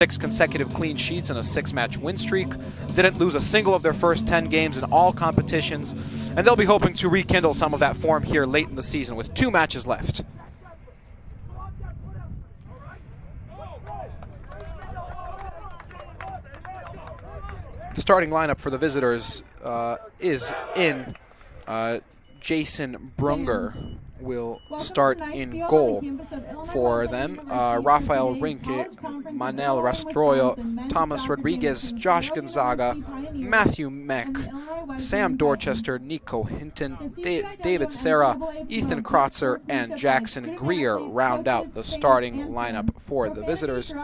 6 consecutive clean sheets and a 6-match win streak. Didn't lose a single of their first 10 games in all competitions, and they'll be hoping to rekindle some of that form here late in the season with 2 matches left. The starting lineup for the visitors is in. Jason Brunger will start in goal for them. Rafael Rinke, Manel Rastroyo, Thomas Rodriguez, Josh Gonzaga, Matthew Meck, Sam Dorchester, Nico Hinton, David Serra, Ethan Krotzer, and Jackson Greer round out the starting lineup for the visitors.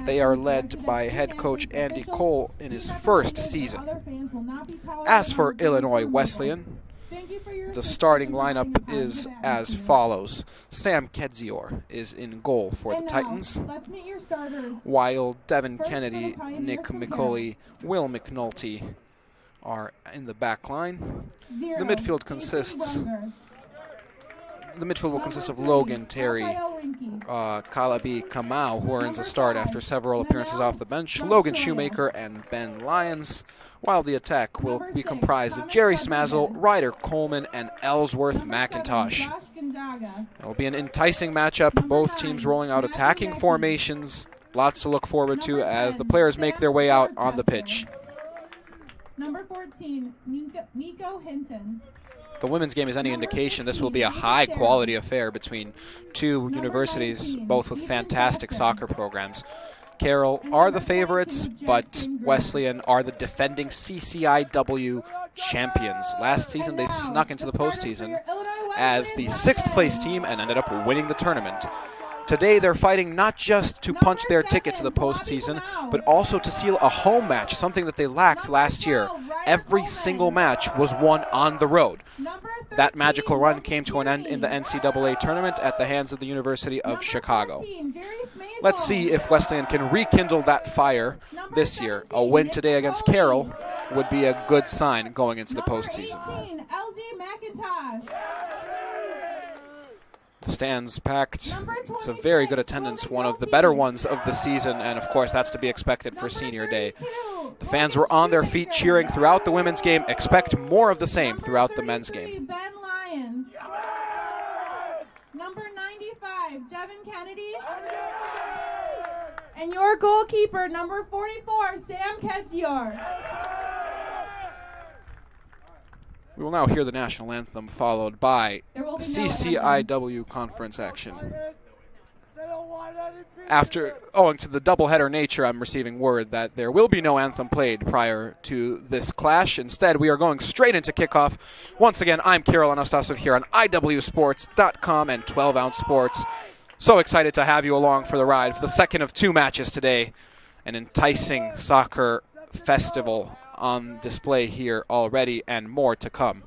They are led by head coach Andy Cole in his first season. As for Illinois Wesleyan, the starting lineup is as follows. Sam Kedzior is in goal for the Titans, while Devin Kennedy, Nick McCauley, Will McNulty are in the back line. The midfield will consist of Logan Terry, Kalabi Kamau, who earns a start after several appearances off the bench, Logan Shoemaker, and Ben Lyons, while the attack will be comprised of Jerry Smazzle, Ryder Coleman, and Ellsworth McIntosh. It will be an enticing matchup, both teams rolling out attacking formations. Lots to look forward to as the players make their way out on the pitch. Number 14, Nico Hinton. The women's game is any indication, this will be a high-quality affair between two universities, both with fantastic soccer programs. Carroll are the favorites, but Wesleyan are the defending CCIW champions. Last season, they snuck into the postseason as the 6th-place team and ended up winning the tournament. Today, they're fighting not just to punch their ticket to the postseason, but also to seal a home match, something that they lacked last year. Every single match was won on the road. That magical run came to an end in the NCAA tournament at the hands of the University of Chicago. Let's see if Wesleyan can rekindle that fire this year. A win today against Carroll would be a good sign going into the postseason. The stands packed. It's a very good attendance, one of the better ones of the season, and of course that's to be expected for senior day. The fans were on their feet cheering throughout the women's game. Expect more of the same throughout the men's game. Ben Lyons. Number 95, Devin Kennedy. And your goalkeeper, number 44, Sam Kedzior. We will now hear the national anthem, followed by CCIW conference action. After, owing to the doubleheader nature, I'm receiving word that there will be no anthem played prior to this clash. Instead, we are going straight into kickoff. Once again, I'm Carroll Anastasov here on IWSports.com and 12-Ounce Sports. So excited to have you along for the ride for the second of 2 matches today. An enticing soccer festival on display here already, and more to come.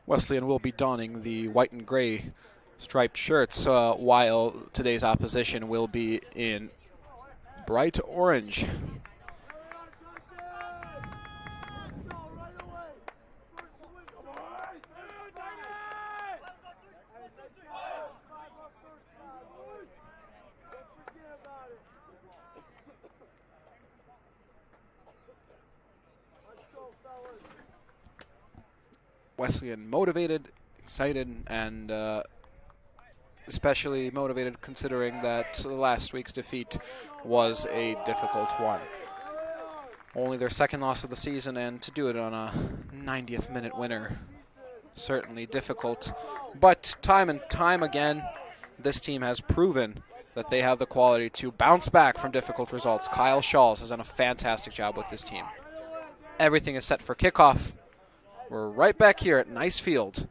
Wesleyan will be donning the white and gray striped shirts, while today's opposition will be in bright orange. Wesleyan motivated, excited, and especially motivated considering that last week's defeat was a difficult one. Only their 2nd loss of the season, and to do it on a 90th minute winner, certainly difficult. But time and time again, this team has proven that they have the quality to bounce back from difficult results. Kyle Shawls has done a fantastic job with this team. Everything is set for kickoff. We're right back here at Nice Field.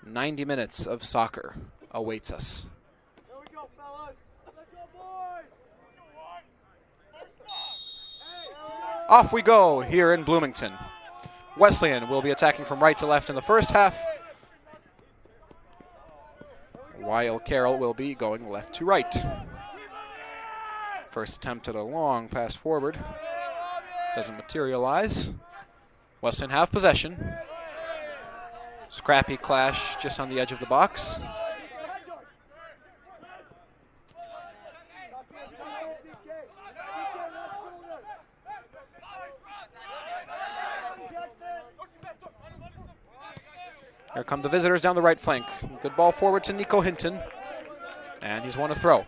90 minutes of soccer awaits us. Off we go here in Bloomington. Wesleyan will be attacking from right to left in the first half, while Carroll will be going left to right. First attempt at a long pass forward. Doesn't materialize. Wesleyan have possession. Scrappy clash just on the edge of the box. Here come the visitors down the right flank. Good ball forward to Nico Hinton. And he's won a throw.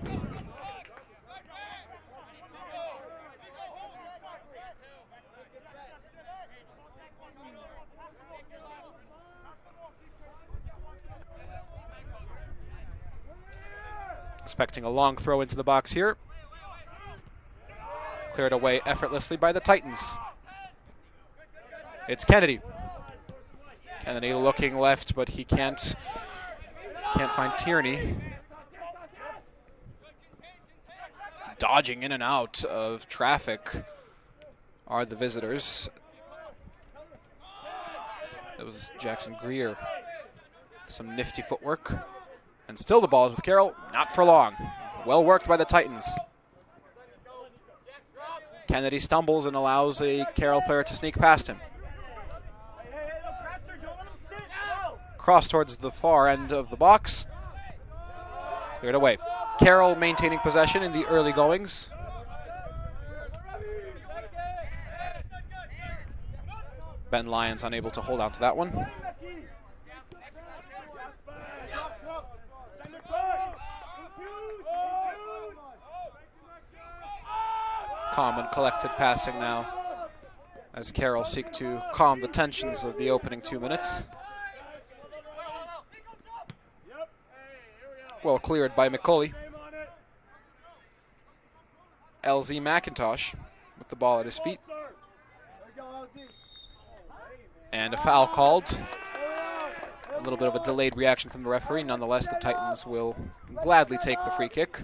Expecting a long throw into the box here. Cleared away effortlessly by the Titans. It's Kennedy. Kennedy looking left, but he can't find Tierney. Dodging in and out of traffic are the visitors. That was Jackson Greer. Some nifty footwork. And still the ball is with Carroll, not for long. Well worked by the Titans. Kennedy stumbles and allows a Carroll player to sneak past him. Cross towards the far end of the box. Cleared away. Carroll maintaining possession in the early goings. Ben Lyons unable to hold on to that one. Calm and collected passing now as Carroll seek to calm the tensions of the opening 2 minutes. Well cleared by McCauley. LZ McIntosh with the ball at his feet. And a foul called. A little bit of a delayed reaction from the referee. Nonetheless, the Titans will gladly take the free kick.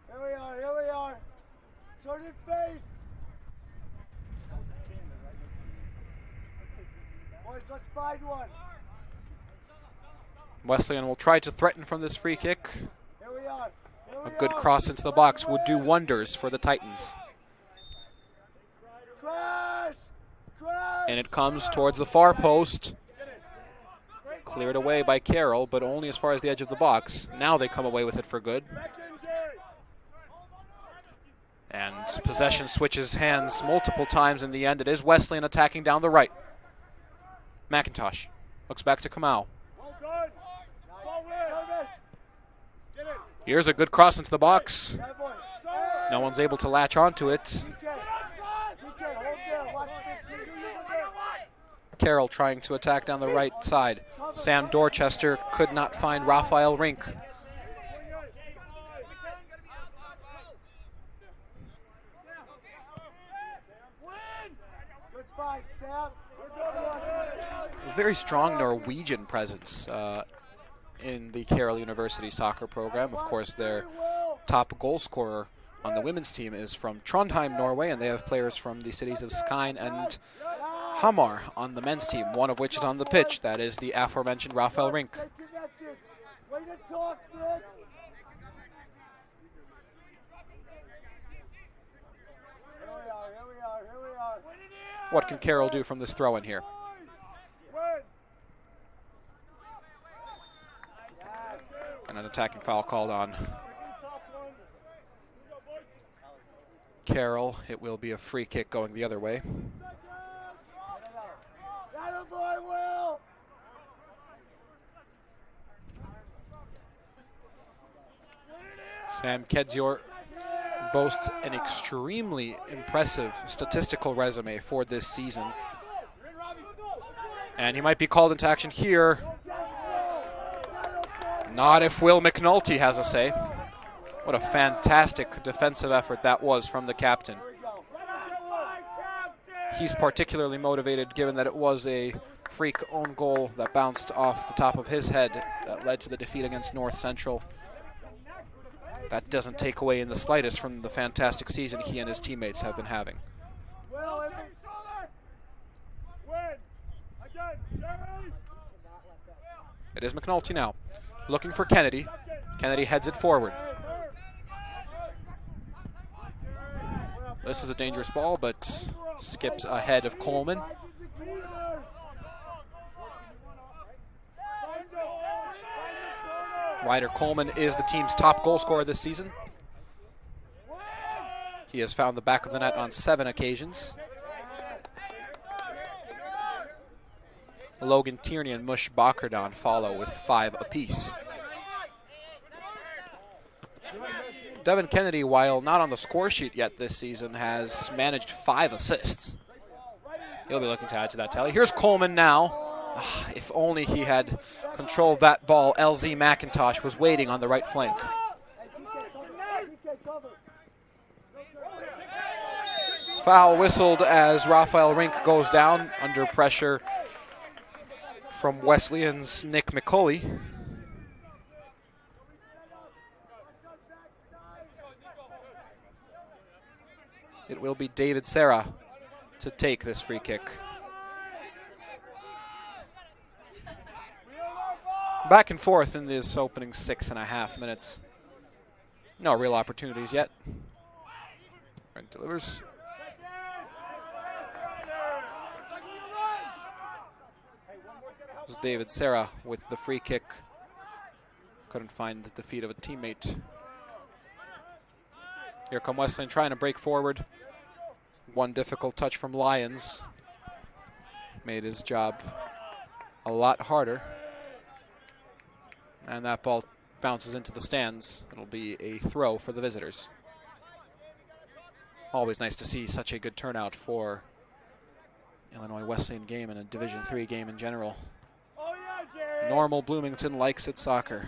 Here we are. Turn it face. Boys, let's find one. Wesleyan will try to threaten from this free kick. Here we are. A good cross into the box would do wonders for the Titans. Crash! Crash! And it comes towards the far post. Cleared away by Carroll, but only as far as the edge of the box. Now they come away with it for good. And possession switches hands multiple times in the end. It is Wesleyan attacking down the right. McIntosh looks back to Kamau. Here's a good cross into the box. No one's able to latch onto it. Carroll trying to attack down the right side. Sam Dorchester could not find Raphael Rink. A very strong Norwegian presence in the Carroll University soccer program. Of course, their top goal scorer on the women's team is from Trondheim, Norway, and they have players from the cities of Skien and Hamar on the men's team, one of which is on the pitch. That is the aforementioned Raphael Rink. What can Carroll do from this throw-in here? And an attacking foul called on Carroll. It will be a free kick going the other way. Sam Kedzior boasts an extremely impressive statistical resume for this season. And he might be called into action here. Not if Will McNulty has a say. What a fantastic defensive effort that was from the captain. He's particularly motivated given that it was a freak own goal that bounced off the top of his head that led to the defeat against North Central. That doesn't take away in the slightest from the fantastic season he and his teammates have been having. It is McNulty now, looking for Kennedy. Kennedy heads it forward. This is a dangerous ball, but skips ahead of Coleman. Ryder Coleman is the team's top goal scorer this season. He has found the back of the net on 7 occasions. Logan Tierney and Mush Bakardon follow with 5 apiece. Devin Kennedy, while not on the score sheet yet this season, has managed 5 assists. He'll be looking to add to that tally. Here's Coleman now. If only he had controlled that ball. LZ McIntosh was waiting on the right flank. Foul whistled as Raphael Rink goes down under pressure from Wesleyan's Nick McCulley. It will be David Serra to take this free kick. Back and forth in this opening 6.5 minutes. No real opportunities yet. Rink delivers. This is David Serra with the free kick. Couldn't find the feet of a teammate. Here come Wesleyan trying to break forward. One difficult touch from Lyons made his job a lot harder. And that ball bounces into the stands. It'll be a throw for the visitors. Always nice to see such a good turnout for Illinois Wesleyan game and a Division III game in general. Normal Bloomington likes its soccer.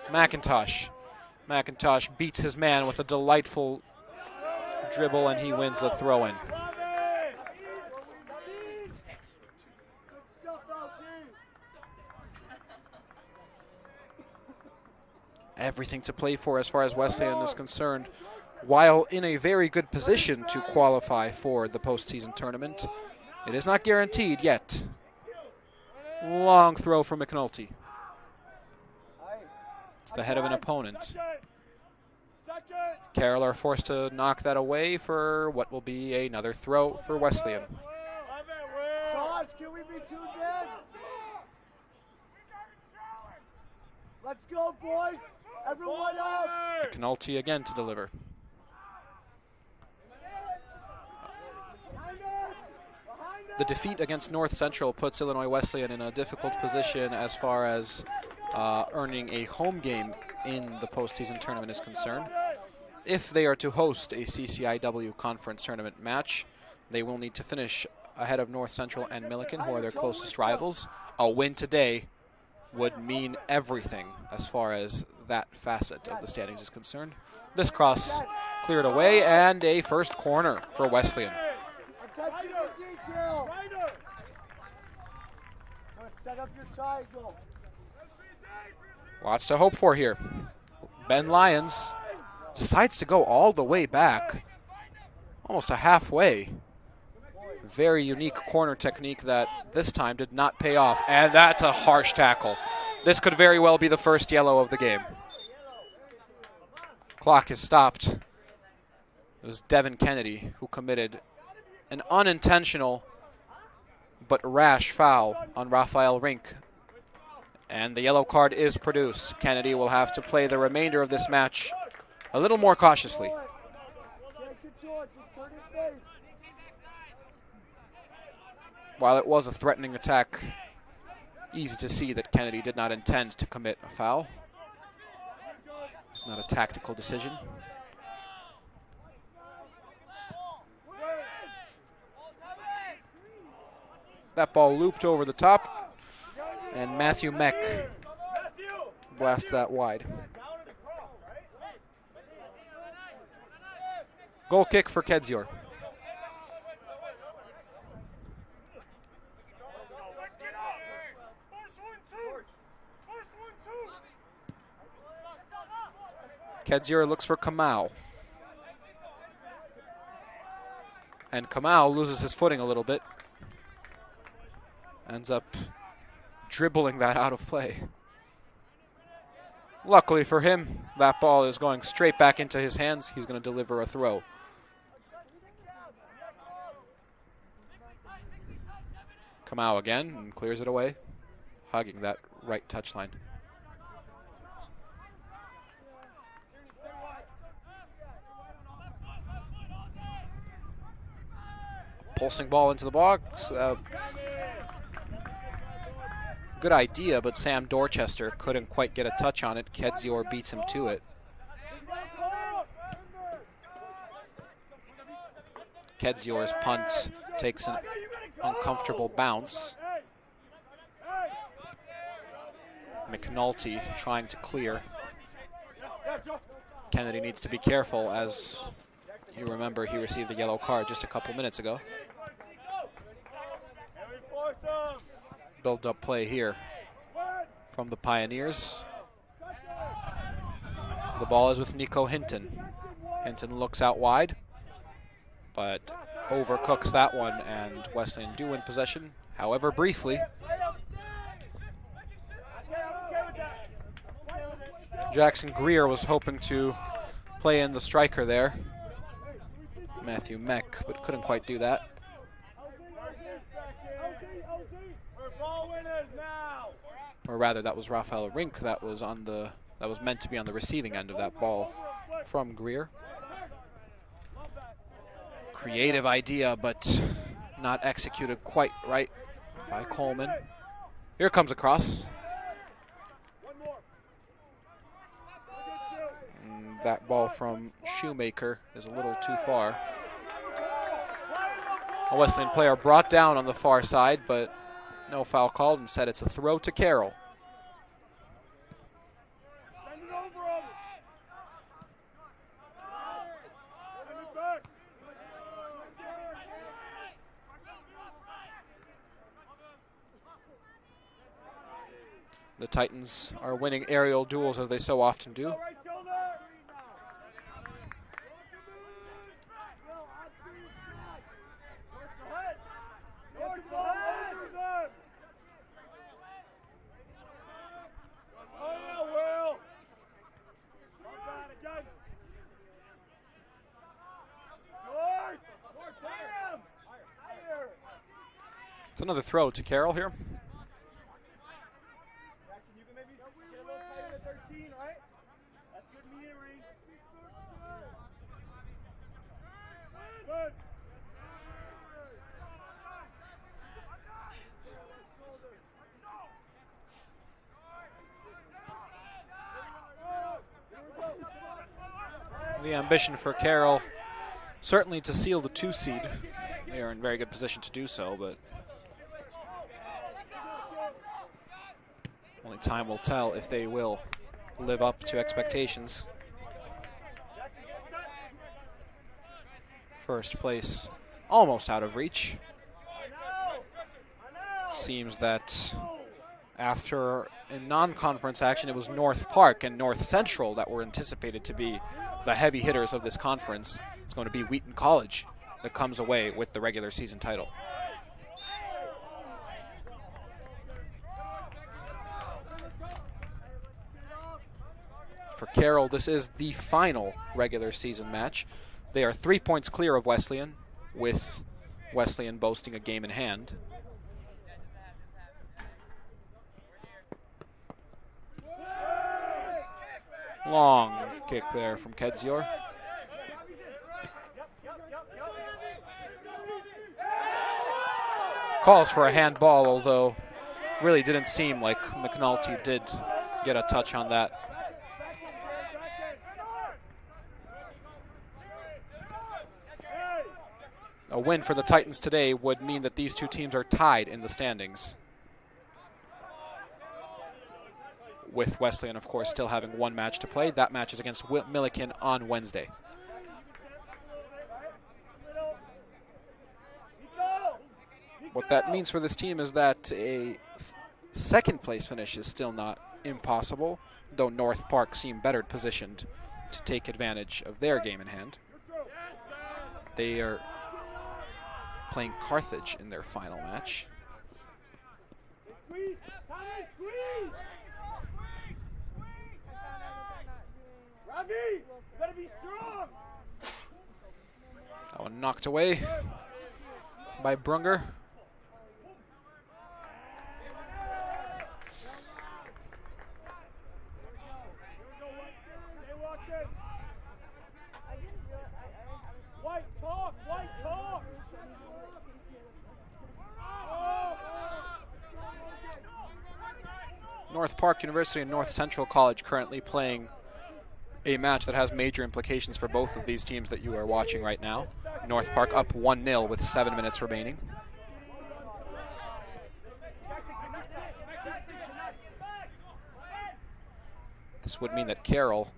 McIntosh. McIntosh beats his man with a delightful dribble, and he wins a throw-in. Everything to play for as far as Wesleyan is concerned, while in a very good position to qualify for the postseason tournament. It is not guaranteed yet. Long throw from McNulty. It's the head of an opponent. Carroll are forced to knock that away for what will be another throw for Wesleyan. Can we be tuned in? Let's go, boys. Everyone up. McNulty again to deliver. The defeat against North Central puts Illinois Wesleyan in a difficult position as far as earning a home game in the postseason tournament is concerned. If they are to host a CCIW conference tournament match, they will need to finish ahead of North Central and Milliken, who are their closest rivals. A win today would mean everything as far as that facet of the standings is concerned. This cross cleared away, and a first corner for Wesleyan. Set up your triangle. Lots to hope for here. Ben Lyons decides to go all the way back, almost a halfway. Very unique corner technique that this time did not pay off, and that's a harsh tackle. This could very well be the first yellow of the game. Clock is stopped. It was Devin Kennedy who committed an unintentional but rash foul on Raphael Rink. And the yellow card is produced. Kennedy will have to play the remainder of this match a little more cautiously. While it was a threatening attack, easy to see that Kennedy did not intend to commit a foul. It's not a tactical decision. That ball looped over the top, and Matthew Meck blasts that wide. Goal kick for Kedzior. Kedzior looks for Kamau. And Kamau loses his footing a little bit. ends up dribbling that out of play. Luckily for him, that ball is going straight back into his hands. He's going to deliver a throw. Kamau again and clears it away, hugging that right touchline. Pulsing ball into the box. Good idea, but Sam Dorchester couldn't quite get a touch on it. Kedzior beats him to it. Kedzior's punt takes an uncomfortable bounce. McNulty trying to clear. Kennedy needs to be careful, as you remember he received a yellow card just a couple minutes ago. Build-up play here from the Pioneers. The ball is with Nico Hinton. Hinton looks out wide, but overcooks that one, and Wesleyan do win possession, however briefly. Jackson Greer was hoping to play in the striker there, Matthew Meck, but couldn't quite do that. Or rather, that was Rafael Rink that was meant to be on the receiving end of that ball from Greer. Creative idea, but not executed quite right by Coleman. Here comes a cross. And that ball from Shoemaker is a little too far. A Wesleyan player brought down on the far side, but no foul called. Instead, it's a throw to Carroll. The Titans are winning aerial duels as they so often do. It's another throw to Carroll here. The ambition for Carroll, certainly to seal the 2 seed. They are in very good position to do so, but only time will tell if they will live up to expectations. First place almost out of reach. Seems that after in non-conference action, it was North Park and North Central that were anticipated to be the heavy hitters of this conference. It's going to be Wheaton College that comes away with the regular season title. For Carroll, this is the final regular season match. They are 3 points clear of Wesleyan, with Wesleyan boasting a game in hand. Long kick there from Kedzior. Calls for a handball, although really didn't seem like McNulty did get a touch on that. A win for the Titans today would mean that these two teams are tied in the standings, with Wesleyan, of course, still having one match to play. That match is against Milliken on Wednesday. What that means for this team is that a second place finish is still not impossible, though North Park seem better positioned to take advantage of their game in hand. They are playing Carthage in their final match. Robbie, you gotta be strong. That one knocked away by Brunger. White talk, white talk. North Park University and North Central College currently playing a match that has major implications for both of these teams that you are watching right now. North Park up 1-0 with 7 minutes remaining. This would mean that Carroll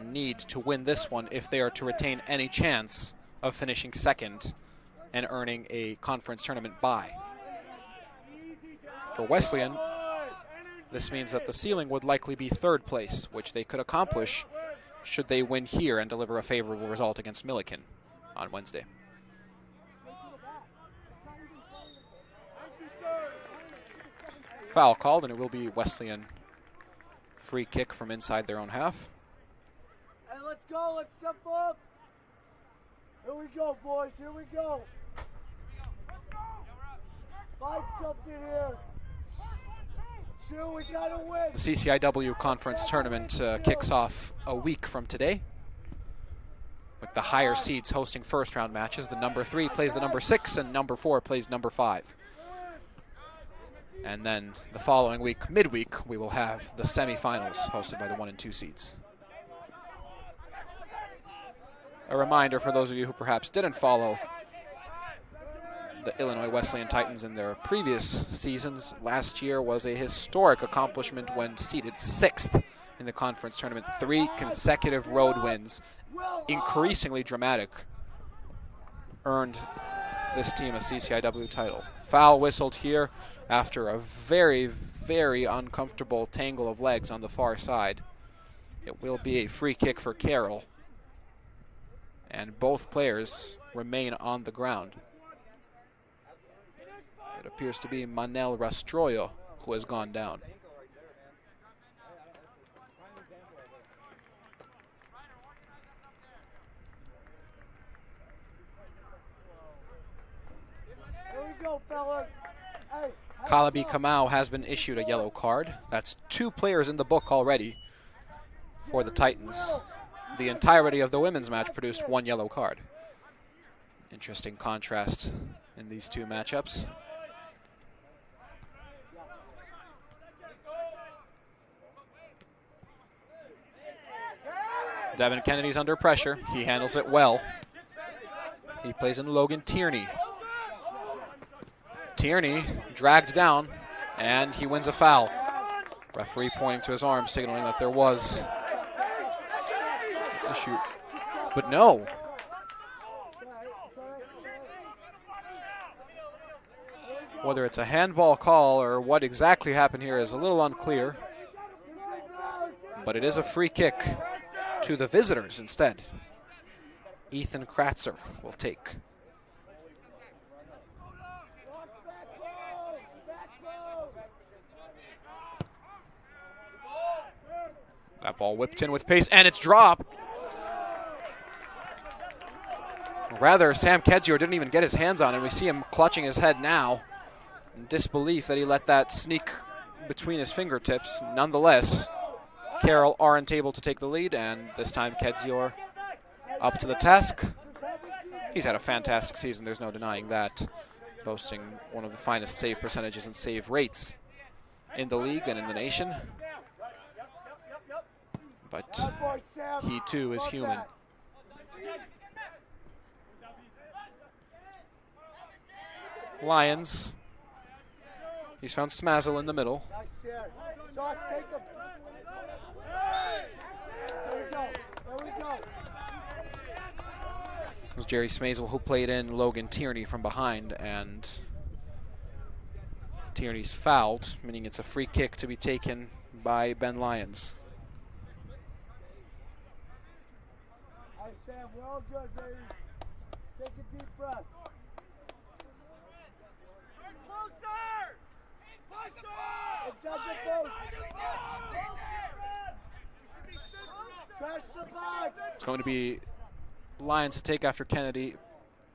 need to win this one if they are to retain any chance of finishing second and earning a conference tournament bye. For Wesleyan, this means that the ceiling would likely be third place, which they could accomplish should they win here and deliver a favorable result against Milliken on Wednesday. Foul called, and it will be Wesleyan free kick from inside their own half. Hey, let's go, let's step up. Here we go, boys, here we go. Fight something here. Sure, we gotta win. The CCIW Conference Tournament kicks off a week from today, with the higher seeds hosting first round matches. The number 3 plays the number 6, and number 4 plays number 5. And then the following week, midweek, we will have the semifinals hosted by the 1 and 2 seeds. A reminder for those of you who perhaps didn't follow the Illinois Wesleyan Titans in their previous seasons, last year was a historic accomplishment when seeded 6th in the conference tournament. 3 consecutive road wins, increasingly dramatic, earned this team a CCIW title. Foul whistled here after a very, very uncomfortable tangle of legs on the far side. It will be a free kick for Carroll, and both players remain on the ground. It appears to be Manel Rastroyo who has gone down. Here we go, fellas. Hey, Kalabi Kamau has been issued a yellow card. That's 2 players in the book already for the Titans. The entirety of the women's match produced 1 yellow card. Interesting contrast in these 2 matchups. Devin Kennedy's under pressure. He handles it well. He plays in Logan Tierney. Tierney dragged down, and he wins a foul. Referee pointing to his arm, signaling that there was a shoot. But no. Whether it's a handball call or what exactly happened here is a little unclear. But it is a free kick to the visitors instead. Ethan Kratzer will take. That ball whipped in with pace, and it's dropped. Rather, Sam Kedzior didn't even get his hands on it. We see him clutching his head now in disbelief that he let that sneak between his fingertips. Nonetheless, Carroll aren't able to take the lead, and this time Kedzior up to the task. He's had a fantastic season, there's no denying that, boasting one of the finest save percentages and save rates in the league and in the nation. But he too is human. Lions. He's found Smazel in the middle. It was Jerry Smazel who played in Logan Tierney from behind, and Tierney's fouled, meaning it's a free kick to be taken by Ben Lyons. Hey, Sam, we're all good, baby. Take a deep breath. Closer! Closer! Inside the post. Crash the box. It's going to be Lions to take after Kennedy.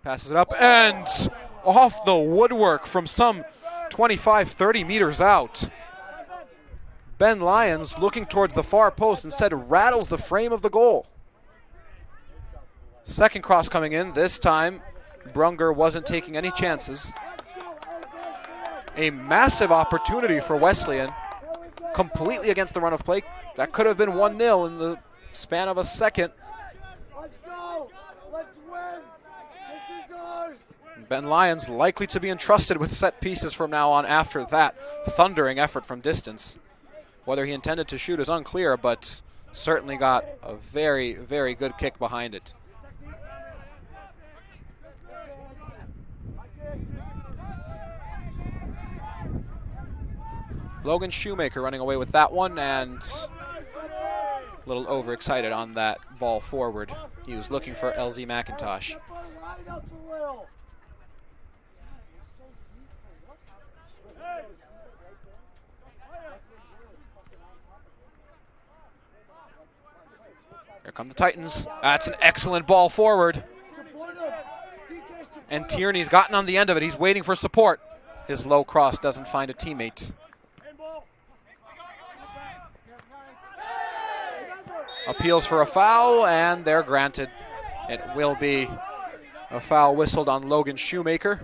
Passes it up and off the woodwork from some 25, 30 meters out. Ben Lyons, looking towards the far post, instead rattles the frame of the goal. Second cross coming in. This time, Brunger wasn't taking any chances. A massive opportunity for Wesleyan, completely against the run of play. That could have been 1-0 in the span of a second. Let's go. Let's win. This is ours. Ben Lyons likely to be entrusted with set pieces from now on after that thundering effort from distance. Whether he intended to shoot is unclear, but certainly got a very, very good kick behind it. Logan Shoemaker running away with that one, and a little overexcited on that ball forward. He was looking for LZ McIntosh. Here come the Titans. That's an excellent ball forward. And Tierney's gotten on the end of it. He's waiting for support. His low cross doesn't find a teammate. Appeals for a foul, and they're granted. It will be a foul whistled on Logan Shoemaker.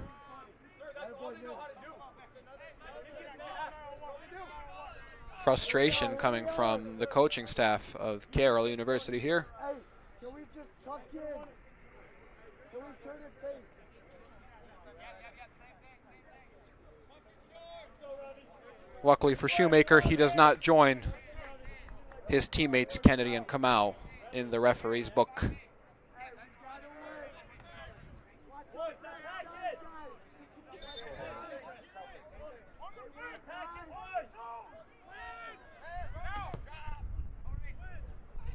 Frustration coming from the coaching staff of Carroll University here. Hey, can we just tuck in? Can we turn it face? Luckily for Shoemaker, he does not join his teammates Kennedy and Kamau in the referee's book.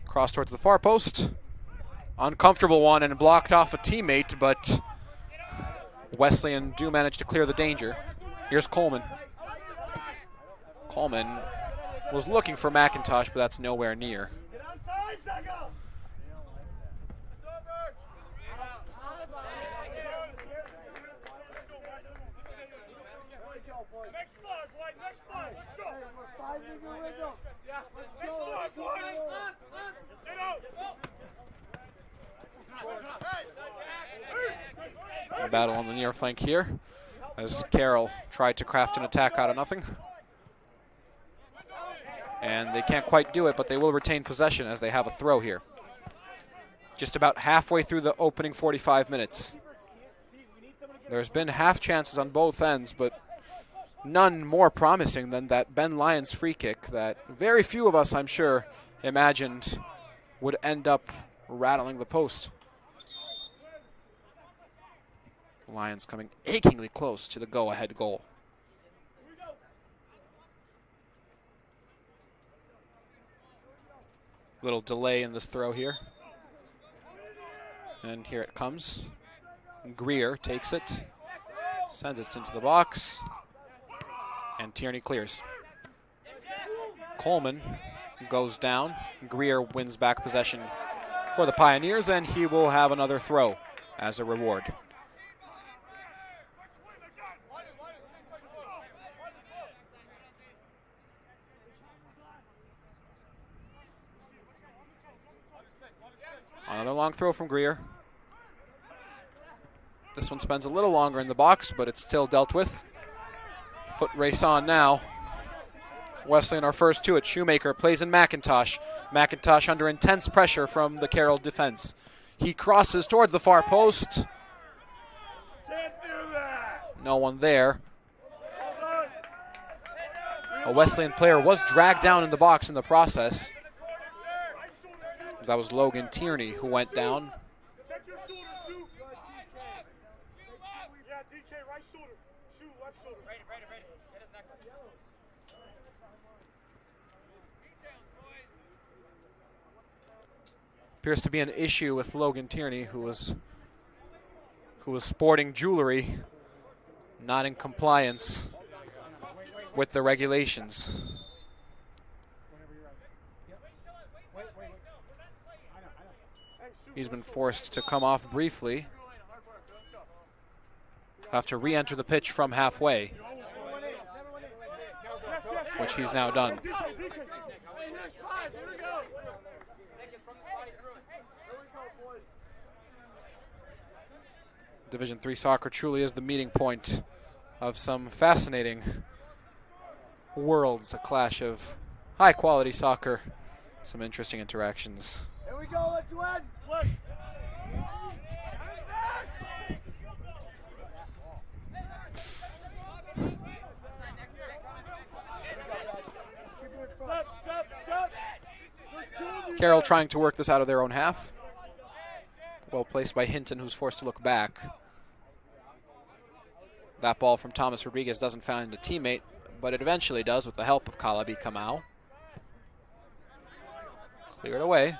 Cross towards the far post. Uncomfortable one and blocked off a teammate, but Wesleyan do manage to clear the danger. Here's Coleman. Coleman was looking for McIntosh, but that's nowhere near. Battle on the near flank here as Carroll tried to craft an attack out of nothing. And they can't quite do it, but they will retain possession as they have a throw here. Just about halfway through the opening 45 minutes. There's been half chances on both ends, but none more promising than that Ben Lyons free kick that very few of us, I'm sure, imagined would end up rattling the post. Lions coming achingly close to the go-ahead goal. Little delay in this throw here. And here it comes. Greer takes it, sends it into the box, and Tierney clears. Coleman goes down. Greer wins back possession for the Pioneers, and he will have another throw as a reward. Another long throw from Greer. This one spends a little longer in the box, but it's still dealt with. Foot race on now. Wesleyan are first to it. Shoemaker plays in McIntosh. McIntosh under intense pressure from the Carroll defense. He crosses towards the far post. Can't do that. No one there. A Wesleyan player was dragged down in the box in the process. That was Logan Tierney who went down. Check your shoulder, shoot. Yeah, DK, right shoulder. Shoot, left shoulder. Ready. Get his neck up. Appears to be an issue with Logan Tierney, who was sporting jewelry, not in compliance. with the regulations. He's been forced to come off briefly. Have to re-enter the pitch from halfway, which he's now done. Division III soccer truly is the meeting point of some fascinating worlds, a clash of high-quality soccer, some interesting interactions. Here we go, let's win! Look! Carroll trying to work this out of their own half. Well placed by Hinton, who's forced to look back. That ball from Thomas Rodriguez doesn't find a teammate, but it eventually does with the help of Calabi Kamau. Cleared away.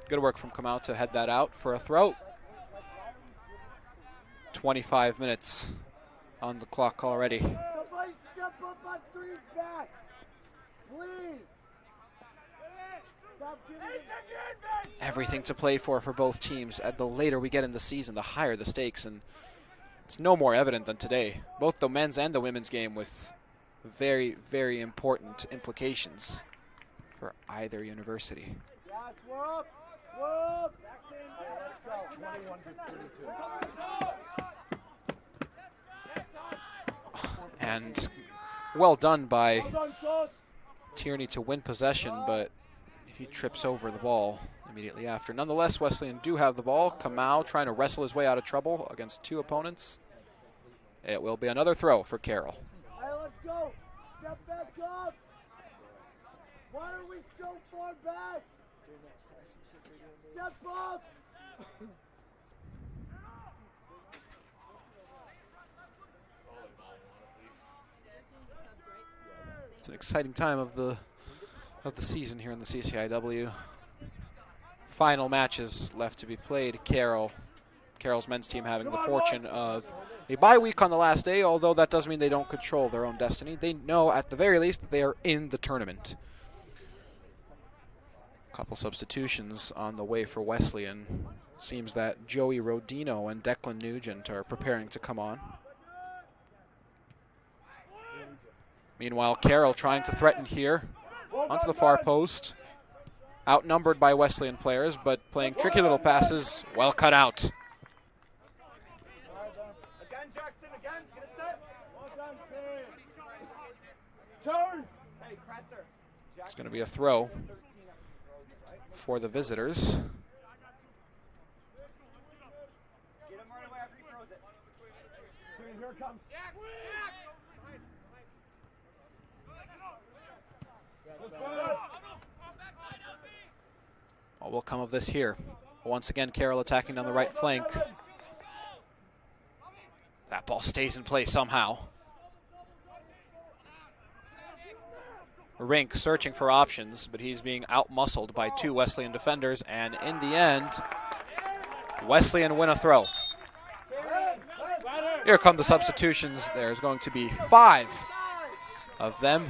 Good work from Kamau to head that out for a throw. 25 minutes on the clock already. Somebody step up on threes back! Please! Stop giving it. Everything to play for both teams. The later we get in the season, the higher the stakes, and it's no more evident than today. Both the men's and the women's game with very, very important implications for either university. Yes, we're up! We're up! Let's go. 21-32. And well done by Well done, Sauce. Tierney to win possession, but he trips over the ball immediately after. Nonetheless, Wesleyan do have the ball. Kamau trying to wrestle his way out of trouble against two opponents. It will be another throw for Carroll. Hey, let's go. Step back up. Why are we so far back? Step up. It's an exciting time of the season here in the CCIW. Final matches left to be played. Carroll's men's team having the fortune of a bye week on the last day, although that doesn't mean they don't control their own destiny. They know at the very least that they are in the tournament. A couple substitutions on the way for Wesleyan. Seems that Joey Rodino and Declan Nugent are preparing to come on. Meanwhile, Carroll trying to threaten here onto the far post. Outnumbered by Wesleyan players, but playing tricky little passes, well cut out. Again, Jackson, again. Get a set. Well done, Turn. Hey, Kratzer. It's going to be a throw for the visitors. Get him right away after he throws it. Here it comes. What will come of this here? Once again, Carroll attacking down the right flank. That ball stays in play somehow. Rink searching for options, but he's being out-muscled by two Wesleyan defenders, and in the end, Wesleyan win a throw. Here come the substitutions. There's going to be 5 of them.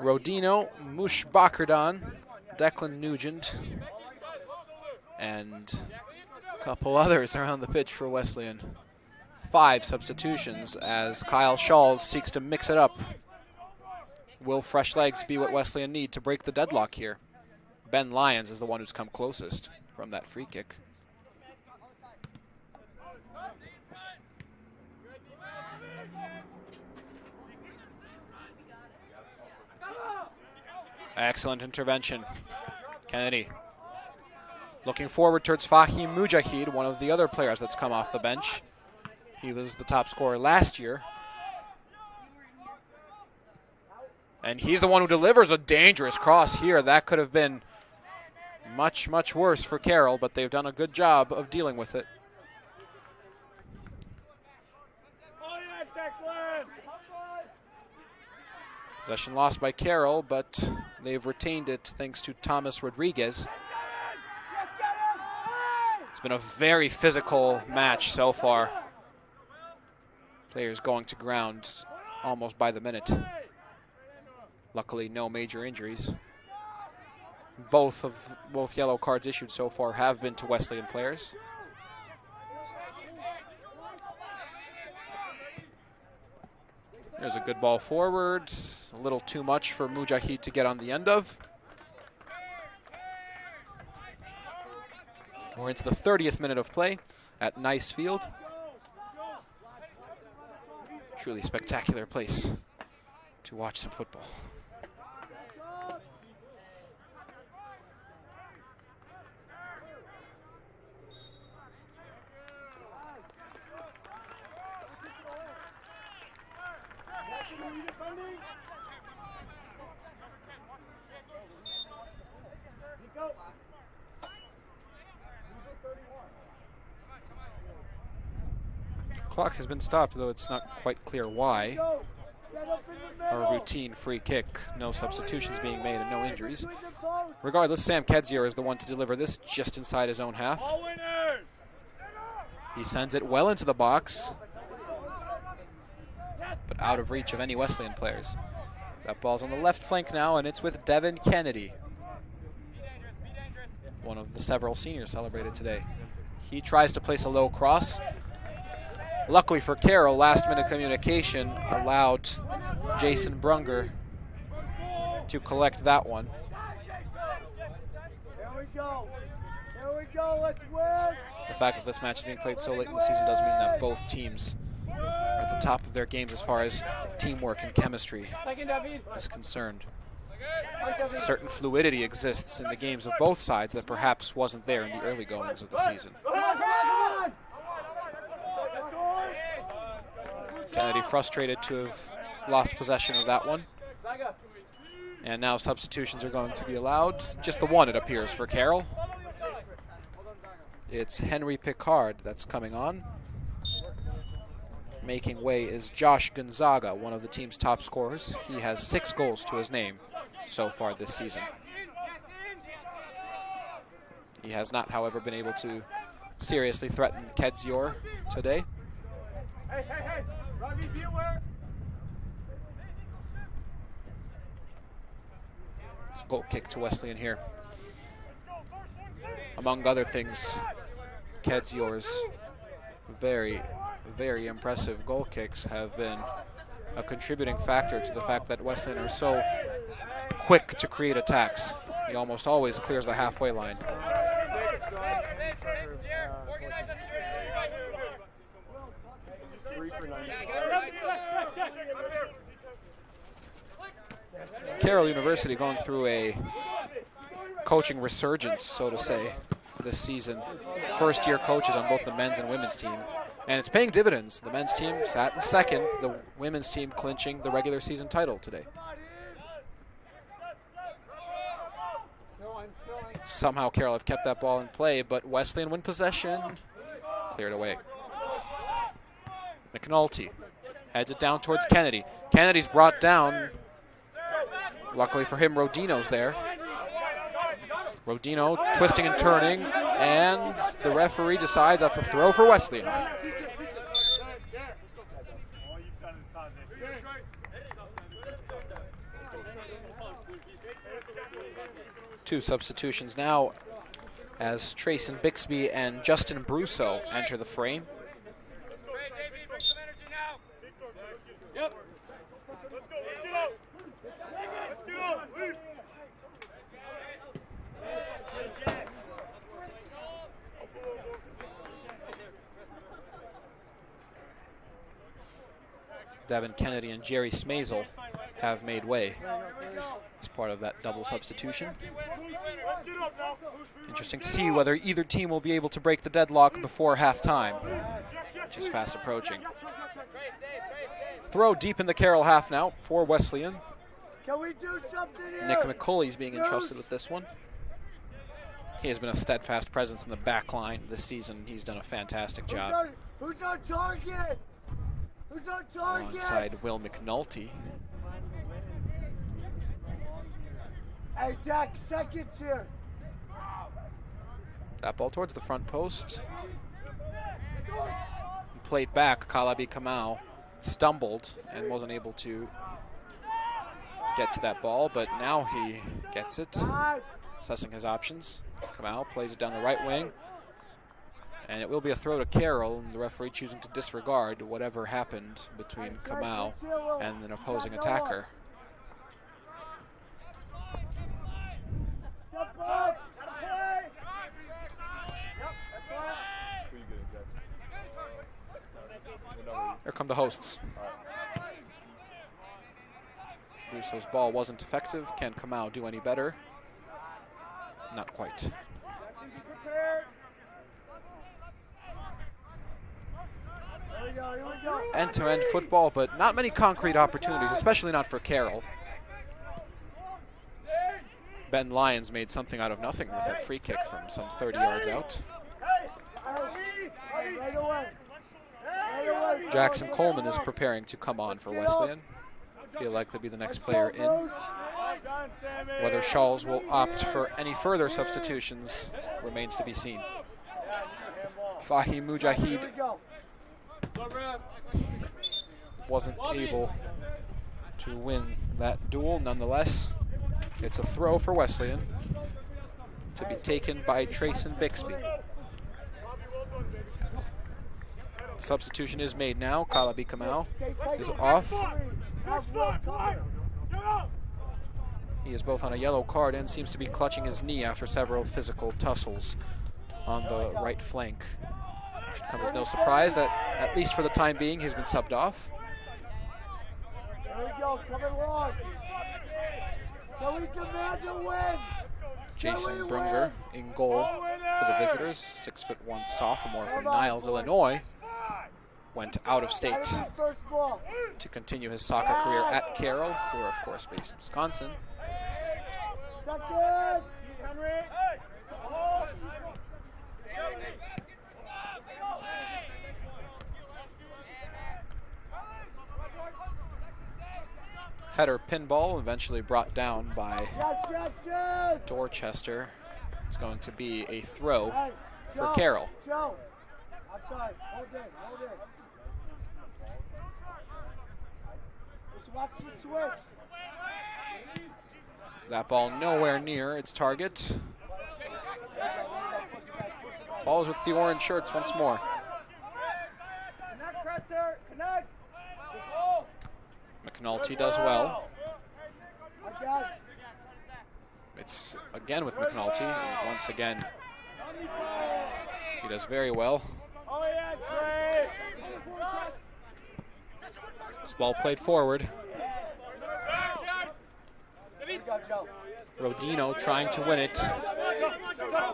Rodino, Mush Bakardan, Declan Nugent, and a couple others around the pitch for Wesleyan. 5 substitutions as Kyle Schall seeks to mix it up. Will fresh legs be what Wesleyan need to break the deadlock here? Ben Lyons is the one who's come closest from that free kick. Excellent intervention. Kennedy looking forward towards Fahim Mujahid, one of the other players that's come off the bench. He was the top scorer last year. And he's the one who delivers a dangerous cross here. That could have been much, much worse for Carroll, but they've done a good job of dealing with it. Possession lost by Carroll, but They've retained it thanks to Thomas Rodriguez. It's been a very physical match so far. Players going to ground almost by the minute. Luckily, no major injuries. Both yellow cards issued so far have been to Wesleyan players. There's a good ball forward. A little too much for Mujahid to get on the end of. We're into the 30th minute of play at Nice Field. Truly spectacular place to watch some football. Clock has been stopped, though it's not quite clear why. A routine free kick, no substitutions being made and no injuries. Regardless, Sam Kedzior is the one to deliver this just inside his own half. He sends it well into the box, but out of reach of any Wesleyan players. That ball's on the left flank now, and it's with Devin Kennedy, one of the several seniors celebrated today. He tries to place a low cross. Luckily for Carroll, last-minute communication allowed Jason Brunger to collect that one. There we go. There we go. Let's win. The fact that this match is being played so late in the season does mean that both teams are at the top of their games as far as teamwork and chemistry is concerned. A certain fluidity exists in the games of both sides that perhaps wasn't there in the early goings of the season. Kennedy frustrated to have lost possession of that one. And now substitutions are going to be allowed. Just the one, it appears, for Carroll. It's Henry Picard that's coming on. Making way is Josh Gonzaga, one of the team's top scorers. He has 6 goals to his name so far this season. He has not, however, been able to seriously threaten Kedzior today. Hey. Robbie, be aware. It's a goal kick to Wesleyan here. Among other things, Kedzior's very, very impressive goal kicks have been a contributing factor to the fact that Wesleyan are so quick to create attacks. He almost always clears the halfway line. Carroll University going through a coaching resurgence, so to say, this season. First-year coaches on both the men's and women's team. And it's paying dividends. The men's team sat in second, the women's team clinching the regular season title today. Somehow Carroll have kept that ball in play, but Wesleyan win possession. Cleared away. McNulty heads it down towards Kennedy. Kennedy's brought down. Luckily for him, Rodino's there. Rodino twisting and turning, and the referee decides that's a throw for Wesleyan. Two substitutions now as Trayson Bixby and Justin Brusso enter the frame. Devin Kennedy and Jerry Smazel have made way as part of that double substitution. Interesting to see whether either team will be able to break the deadlock before halftime, which is fast approaching. Throw deep in the Carroll half now for Wesleyan. Can we do something here? Nick McCauley's being entrusted with this one. He has been a steadfast presence in the back line this season. He's done a fantastic job. Who's on target? Who's on target? Alongside Will McNulty. Hey, Jack, seconds here. That ball towards the front post. Played back. Kalabi Kamau stumbled and wasn't able to get to that ball, but now he gets it. Assessing his options. Kamau plays it down the right wing. And it will be a throw to Carroll, and the referee choosing to disregard whatever happened between Kamau and an opposing attacker. Here come the hosts. Russo's ball wasn't effective. Can Kamau do any better? Not quite. End-to-end football, but not many concrete opportunities, especially not for Carroll. Ben Lyons made something out of nothing with that free kick from some 30 yards out. Jackson Coleman is preparing to come on for Wesleyan. He'll likely be the next player in. Whether Shawls will opt for any further substitutions remains to be seen. Fahim Mujahid wasn't able to win that duel. Nonetheless, it's a throw for Wesleyan to be taken by Trayson Bixby. Substitution is made now. Kalabi Kamau is off. He is both on a yellow card and seems to be clutching his knee after several physical tussles on the right flank. Should come as no surprise that, at least for the time being, he's been subbed off. There we go, coming along. Can we demand a win? Jason Brunger in goal for the visitors. 6'1" sophomore from Niles, Illinois. Went out of state to continue his soccer career at Carroll, who are of course based in Wisconsin. Header pinball, eventually brought down by Dorchester. It's going to be a throw for Carroll. Outside, hold in, hold in. Just watch the switch. That ball nowhere near its target. Ball is with the orange shirts once more. McNulty does well. It's again with McNulty, and once again he does very well. This ball played forward. Rodino trying to win it.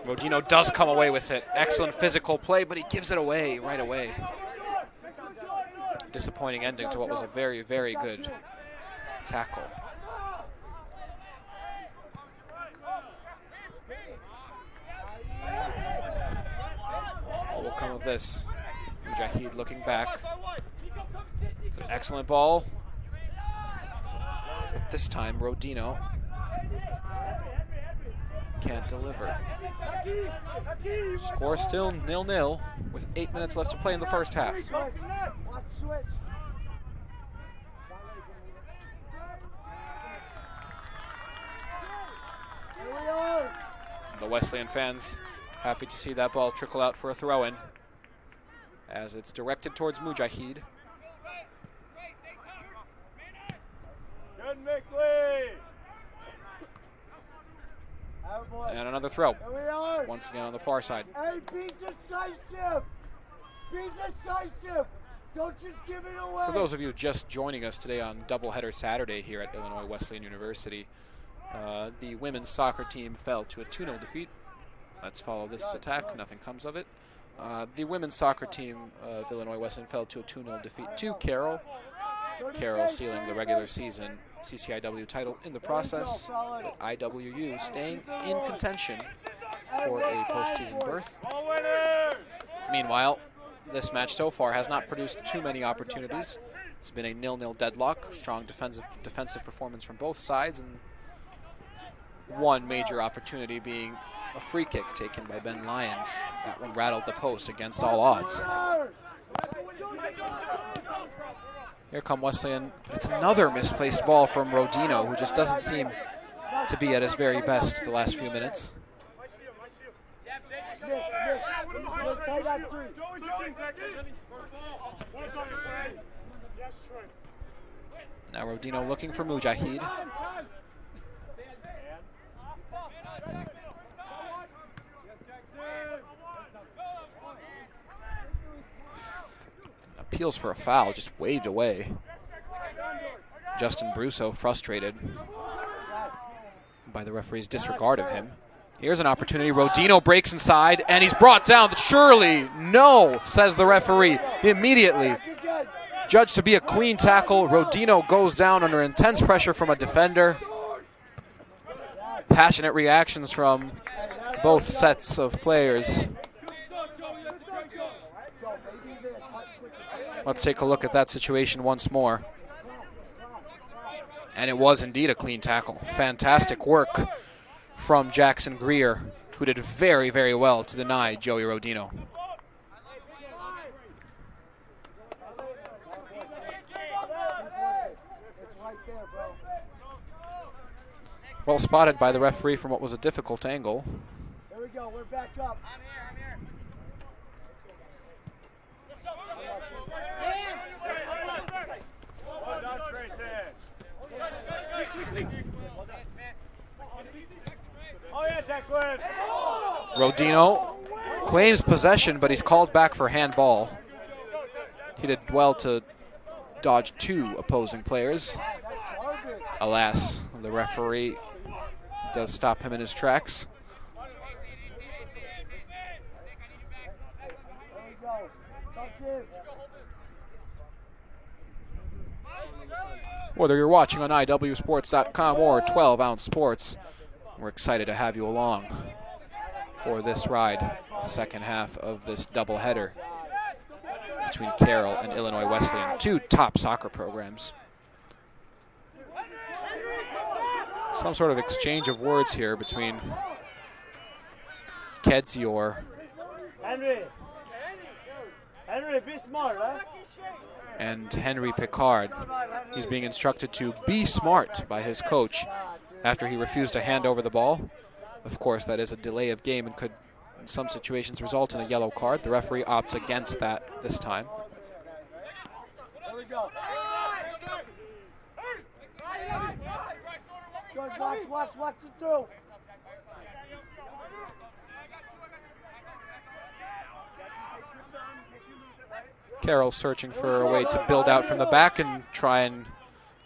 Rodino does come away with it. Excellent physical play, but he gives it away right away. Disappointing ending to what was a very, very good tackle. What will come of this? Mujahid looking back. It's an excellent ball. But this time, Rodino can't deliver. Score still 0-0 with 8 minutes left to play in the first half. The Wesleyan fans happy to see that ball trickle out for a throw-in as it's directed towards Mujahid. And another throw. Once again on the far side. Hey, be decisive! Be decisive! Don't just give it away! For those of you just joining us today on Doubleheader Saturday here at Illinois Wesleyan University, the women's soccer team fell to a 2-0 defeat. Let's follow this attack. Nothing comes of it. The women's soccer team of Illinois Wesleyan fell to a 2-0 defeat to Carroll. Carroll sealing the regular season CCIW title in the process, but IWU staying in contention for a postseason berth. Meanwhile, this match so far has not produced too many opportunities. It's been a 0-0 deadlock, strong defensive performance from both sides, and one major opportunity being a free kick taken by Ben Lyons. That one rattled the post against all odds. Here come Wesleyan. It's another misplaced ball from Rodino, who just doesn't seem to be at his very best the last few minutes. Now Rodino looking for Mujahid. Appeals for a foul, just waved away. Justin Brusso frustrated by the referee's disregard of him. Here's an opportunity. Rodino breaks inside, and he's brought down. Surely, no, says the referee immediately. Judged to be a clean tackle. Rodino goes down under intense pressure from a defender. Passionate reactions from both sets of players. Let's take a look at that situation once more. And it was indeed a clean tackle. Fantastic work from Jackson Greer, who did very, very well to deny Joey Rodino. Well spotted by the referee from what was a difficult angle. There we go, we're back up. Rodino claims possession, but he's called back for handball. He did well to dodge two opposing players. Alas, the referee does stop him in his tracks. Whether you're watching on iwsports.com or 12 Ounce Sports, we're excited to have you along for this ride, the second half of this doubleheader between Carroll and Illinois Wesleyan, two top soccer programs. Some sort of exchange of words here between Kedzior Henry, be smart, huh? and Henry Picard. He's being instructed to be smart by his coach after he refused to hand over the ball. Of course, that is a delay of game and could, in some situations, result in a yellow card. The referee opts against that this time. There we go. Watch it through. Carroll searching for a way to build out from the back and try and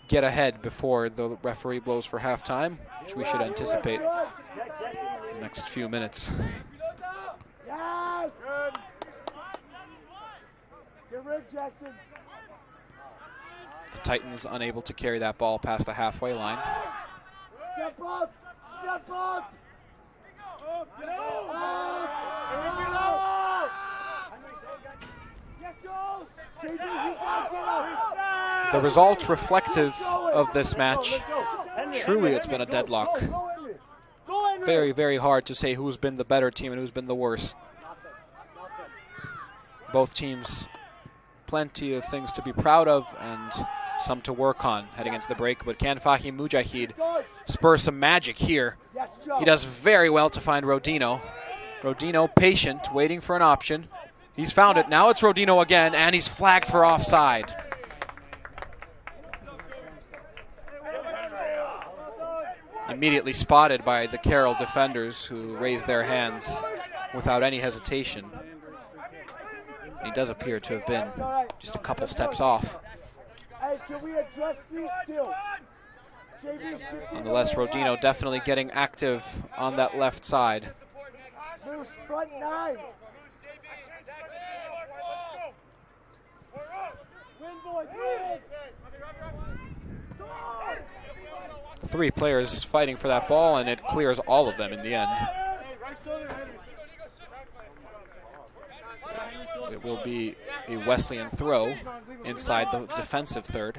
get ahead before the referee blows for halftime, which we should anticipate in the next few minutes. Yes! Get rid, Jackson. The Titans unable to carry that ball past the halfway line. Step up! Step up! The result reflective of this match. Truly, it's been a deadlock. Very, very hard to say who's been the better team and who's been the worst. Both teams, plenty of things to be proud of and some to work on heading into the break. But can Fahim Mujahid spur some magic here? He does very well to find Rodino. Rodino patient, waiting for an option. He's found it. Now it's Rodino again, and he's flagged for offside. Immediately spotted by the Carroll defenders, who raised their hands without any hesitation. He does appear to have been just a couple steps off. Hey, can we adjust these still? Nonetheless, Rodino definitely getting active on that left side. Loose front nine. Three players fighting for that ball, and it clears all of them in the end. It will be a Wesleyan throw inside the defensive third.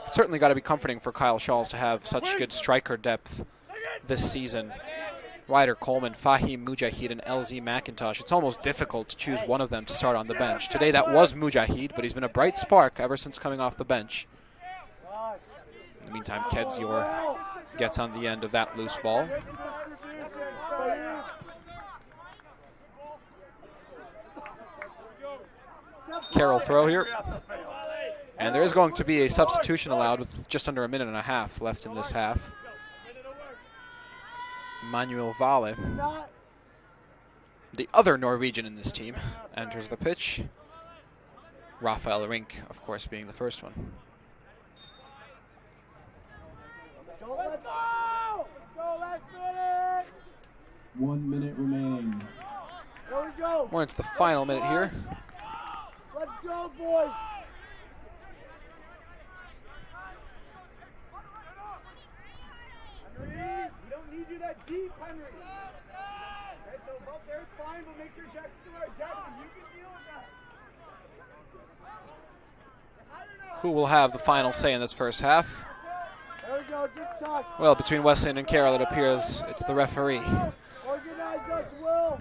It's certainly got to be comforting for Kyle Shawls to have such good striker depth this season. Ryder Coleman, Fahim Mujahid, and LZ McIntosh. It's almost difficult to choose one of them to start on the bench. Today that was Mujahid, but he's been a bright spark ever since coming off the bench. In the meantime, Kedzior gets on the end of that loose ball. Carroll throw here. And there is going to be a substitution allowed with just under a minute and a half left in this half. Manuel Vale, the other Norwegian in this team, enters the pitch. Rafael Rink, of course, being the first one. Don't let go! Let's go, last minute! 1 minute remaining. There we go! We're into the final minute here. Let's go, boys! Henry, we don't need you that deep, Henry. Okay, so up there's fine, but make sure Jackson's aware. Jackson, you can deal with that. Who will have the final say in this first half? There we go, just talk. Well, between Wesleyan and Carroll, it appears it's the referee. Organize us, Will.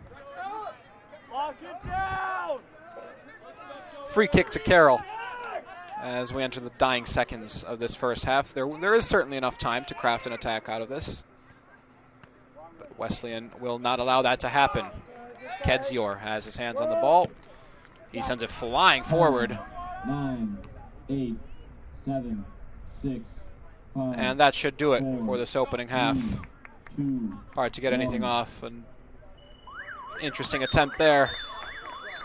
Lock it down. Free kick to Carroll as we enter the dying seconds of this first half. There is certainly enough time to craft an attack out of this, but Wesleyan will not allow that to happen. Kedzior has his hands on the ball. He sends it flying forward. 9, 8, 7, 6, 5. And that should do it for this opening half. 2. Hard to get anything off. An interesting attempt there.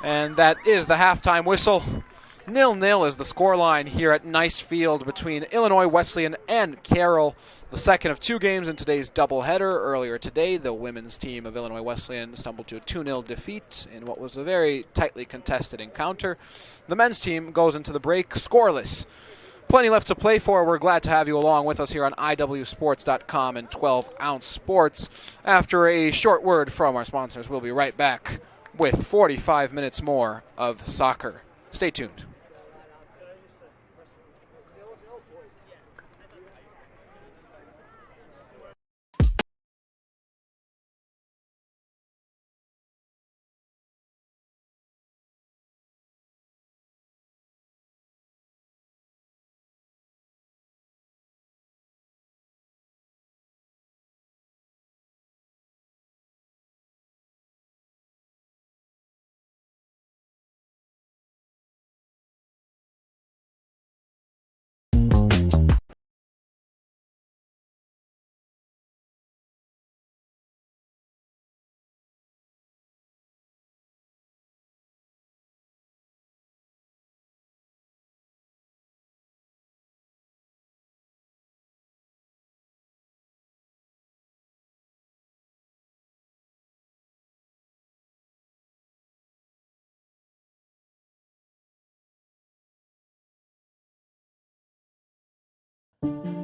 And that is the halftime whistle. 0-0 is the scoreline here at Nice Field between Illinois Wesleyan and Carroll. The second of two games in today's doubleheader. Earlier today, the women's team of Illinois Wesleyan stumbled to a 2-0 defeat in what was a very tightly contested encounter. The men's team goes into the break scoreless. Plenty left to play for. We're glad to have you along with us here on iwsports.com and 12 Ounce Sports. After a short word from our sponsors, we'll be right back with 45 minutes more of soccer. Stay tuned.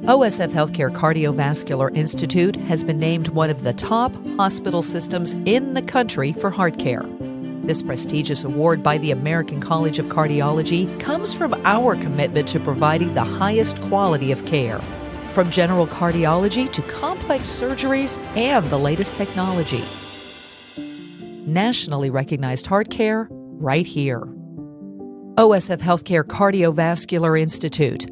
OSF Healthcare Cardiovascular Institute has been named one of the top hospital systems in the country for heart care. This prestigious award by the American College of Cardiology comes from our commitment to providing the highest quality of care, from general cardiology to complex surgeries and the latest technology. Nationally recognized heart care right here. OSF Healthcare Cardiovascular Institute.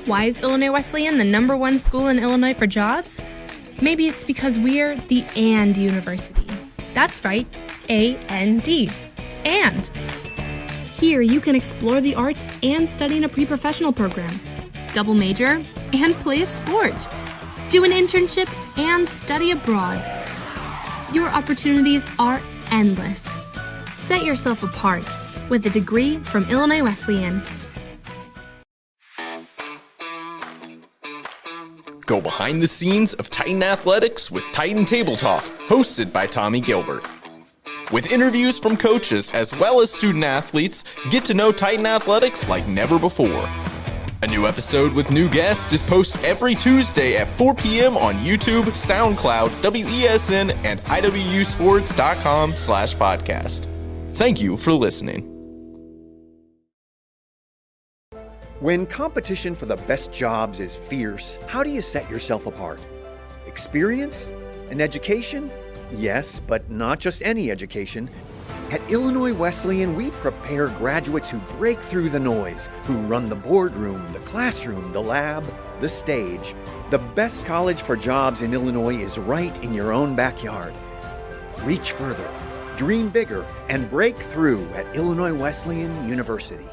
Why is Illinois Wesleyan the #1 school in Illinois for jobs? Maybe it's because we're the AND University. That's right, A-N-D. And here you can explore the arts and study in a pre-professional program, double major, and play a sport, do an internship, and study abroad. Your opportunities are endless. Set yourself apart with a degree from Illinois Go behind the scenes of Titan Athletics with Titan Table Talk, hosted by Tommy Gilbert. With interviews from coaches as well as student athletes, get to know Titan Athletics like never before. A new episode with new guests is posted every Tuesday at 4 p.m. on YouTube, SoundCloud, WESN, and iwsports.com/podcast. Thank you for listening. When competition for the best jobs is fierce, how do you set yourself apart? Experience? An education? Yes, but not just any education. At Illinois Wesleyan, we prepare graduates who break through the noise, who run the boardroom, the classroom, the lab, the stage. The best college for jobs in Illinois is right in your own backyard. Reach further, dream bigger, and break through at Illinois Wesleyan University.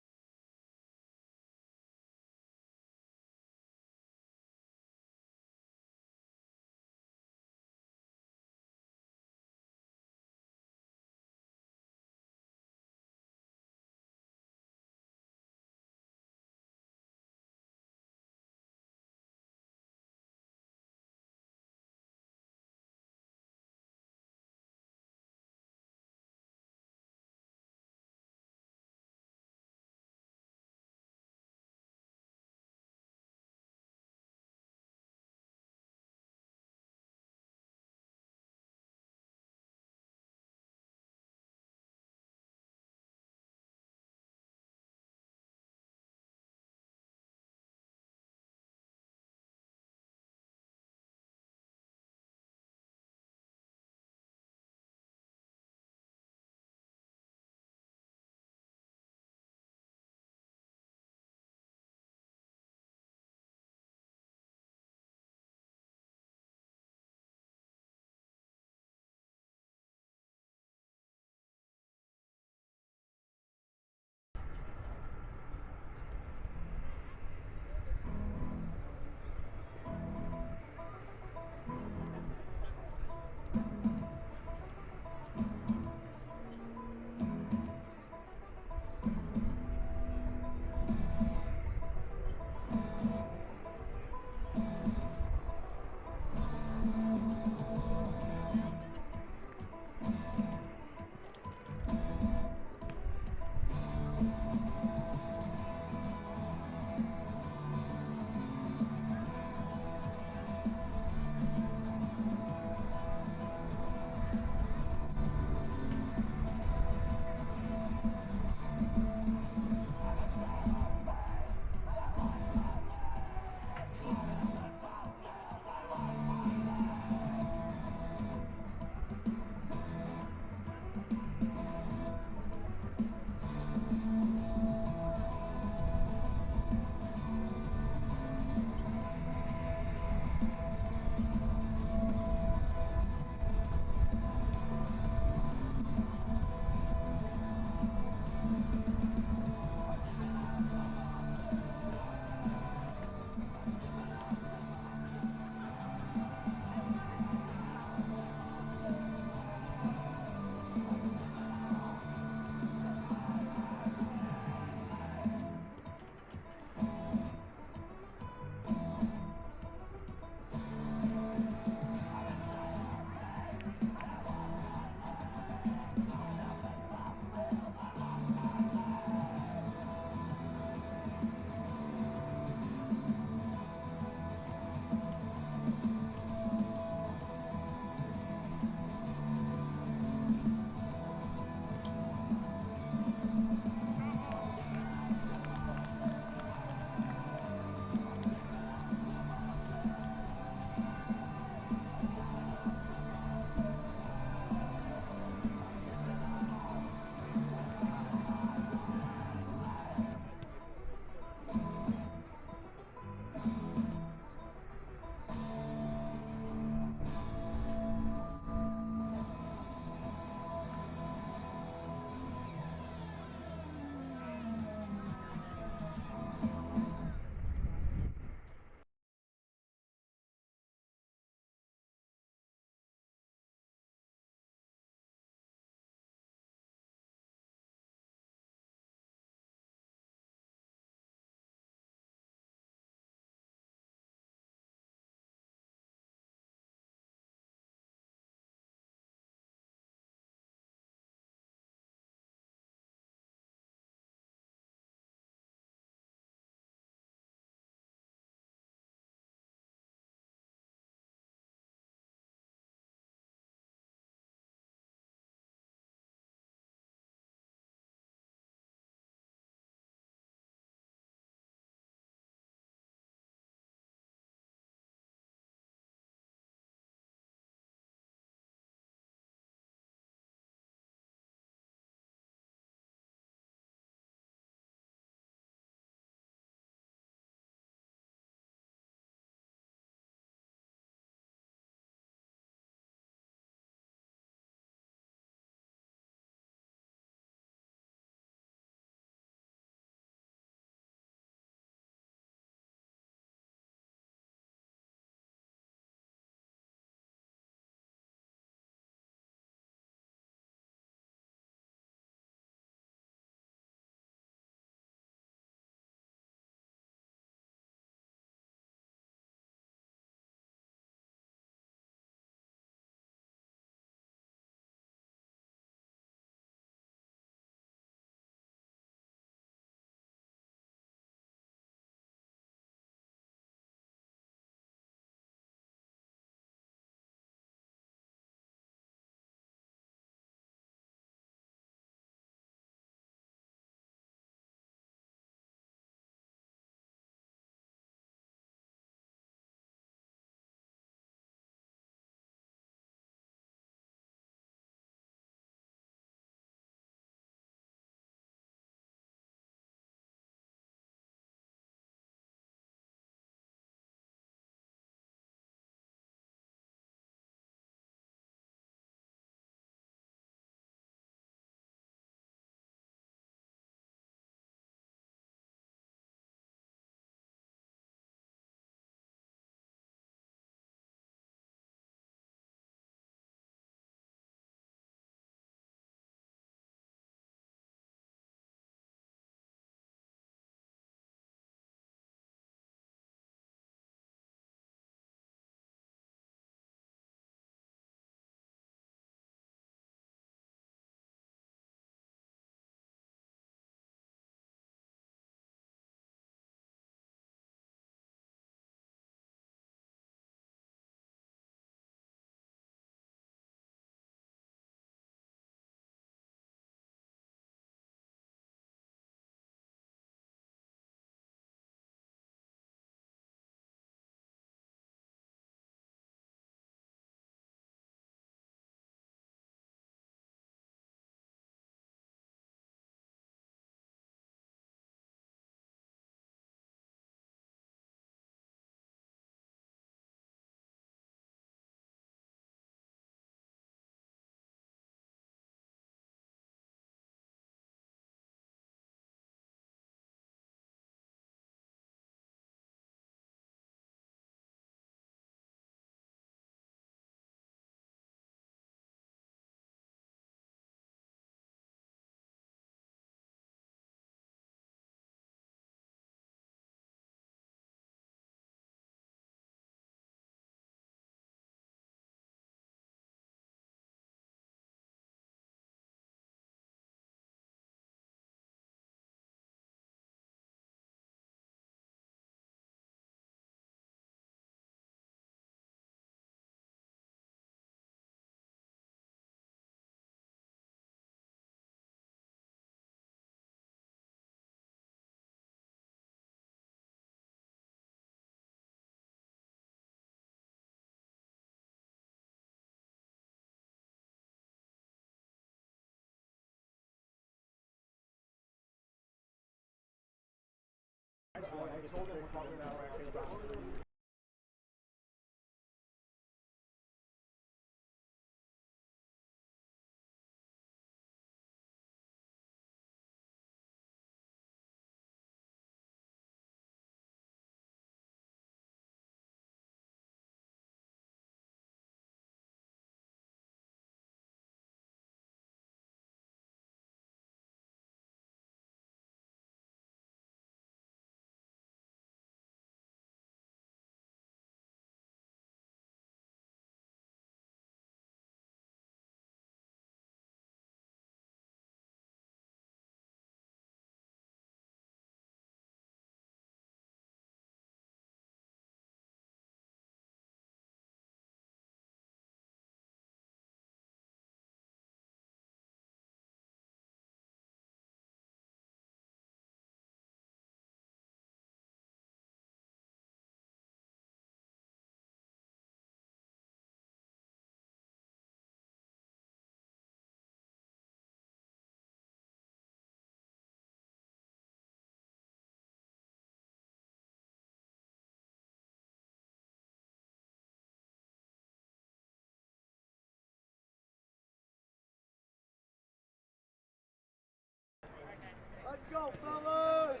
Let's go, fellas!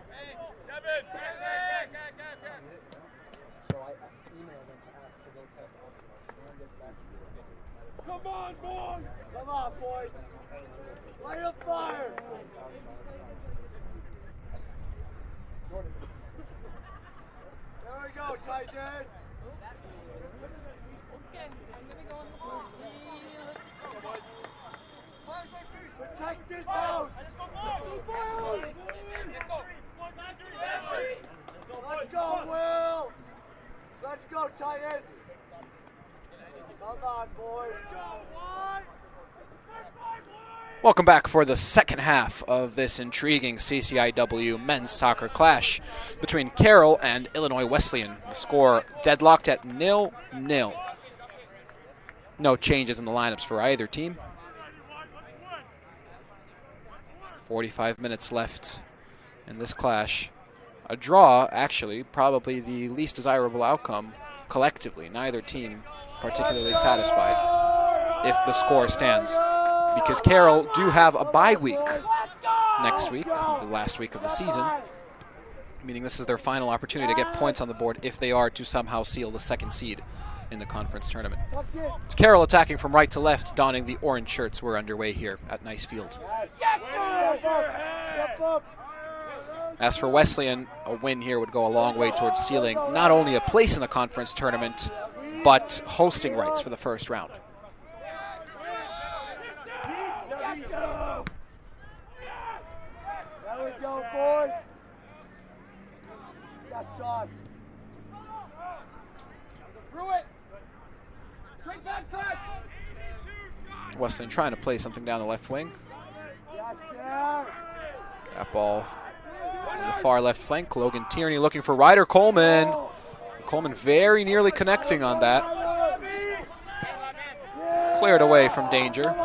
Hey, Devin! So I emailed them to ask to go test alcohol. No one gets back to me. Come on, boys! Come on, boys! Light a fire! There we go, tight ends! Okay, I'm gonna go on the floor. Protect this house! Let's go, Will! Let's go, tight ends! Come on, boys! Welcome back for the second half of this intriguing CCIW men's soccer clash between Carroll and Illinois Wesleyan. The score deadlocked at 0-0. No changes in the lineups for either team. 45 minutes left in this clash. A draw, actually, probably the least desirable outcome collectively. Neither team particularly satisfied if the score stands, because Carroll do have a bye week next week, the last week of the season, meaning this is their final opportunity to get points on the board if they are to somehow seal the second seed in the conference tournament. It's Carroll attacking from right to left, donning the orange shirts. We're underway here at Nice Field. As for Wesleyan, a win here would go a long way towards sealing not only a place in the conference tournament, but hosting rights for the first round. There we go, boys. Got shots. Through it. Straight back cut. Wesleyan trying to play something down the left wing. That ball on the far left flank. Logan Tierney looking for Ryder Coleman. Coleman very nearly connecting on that. Cleared away from danger.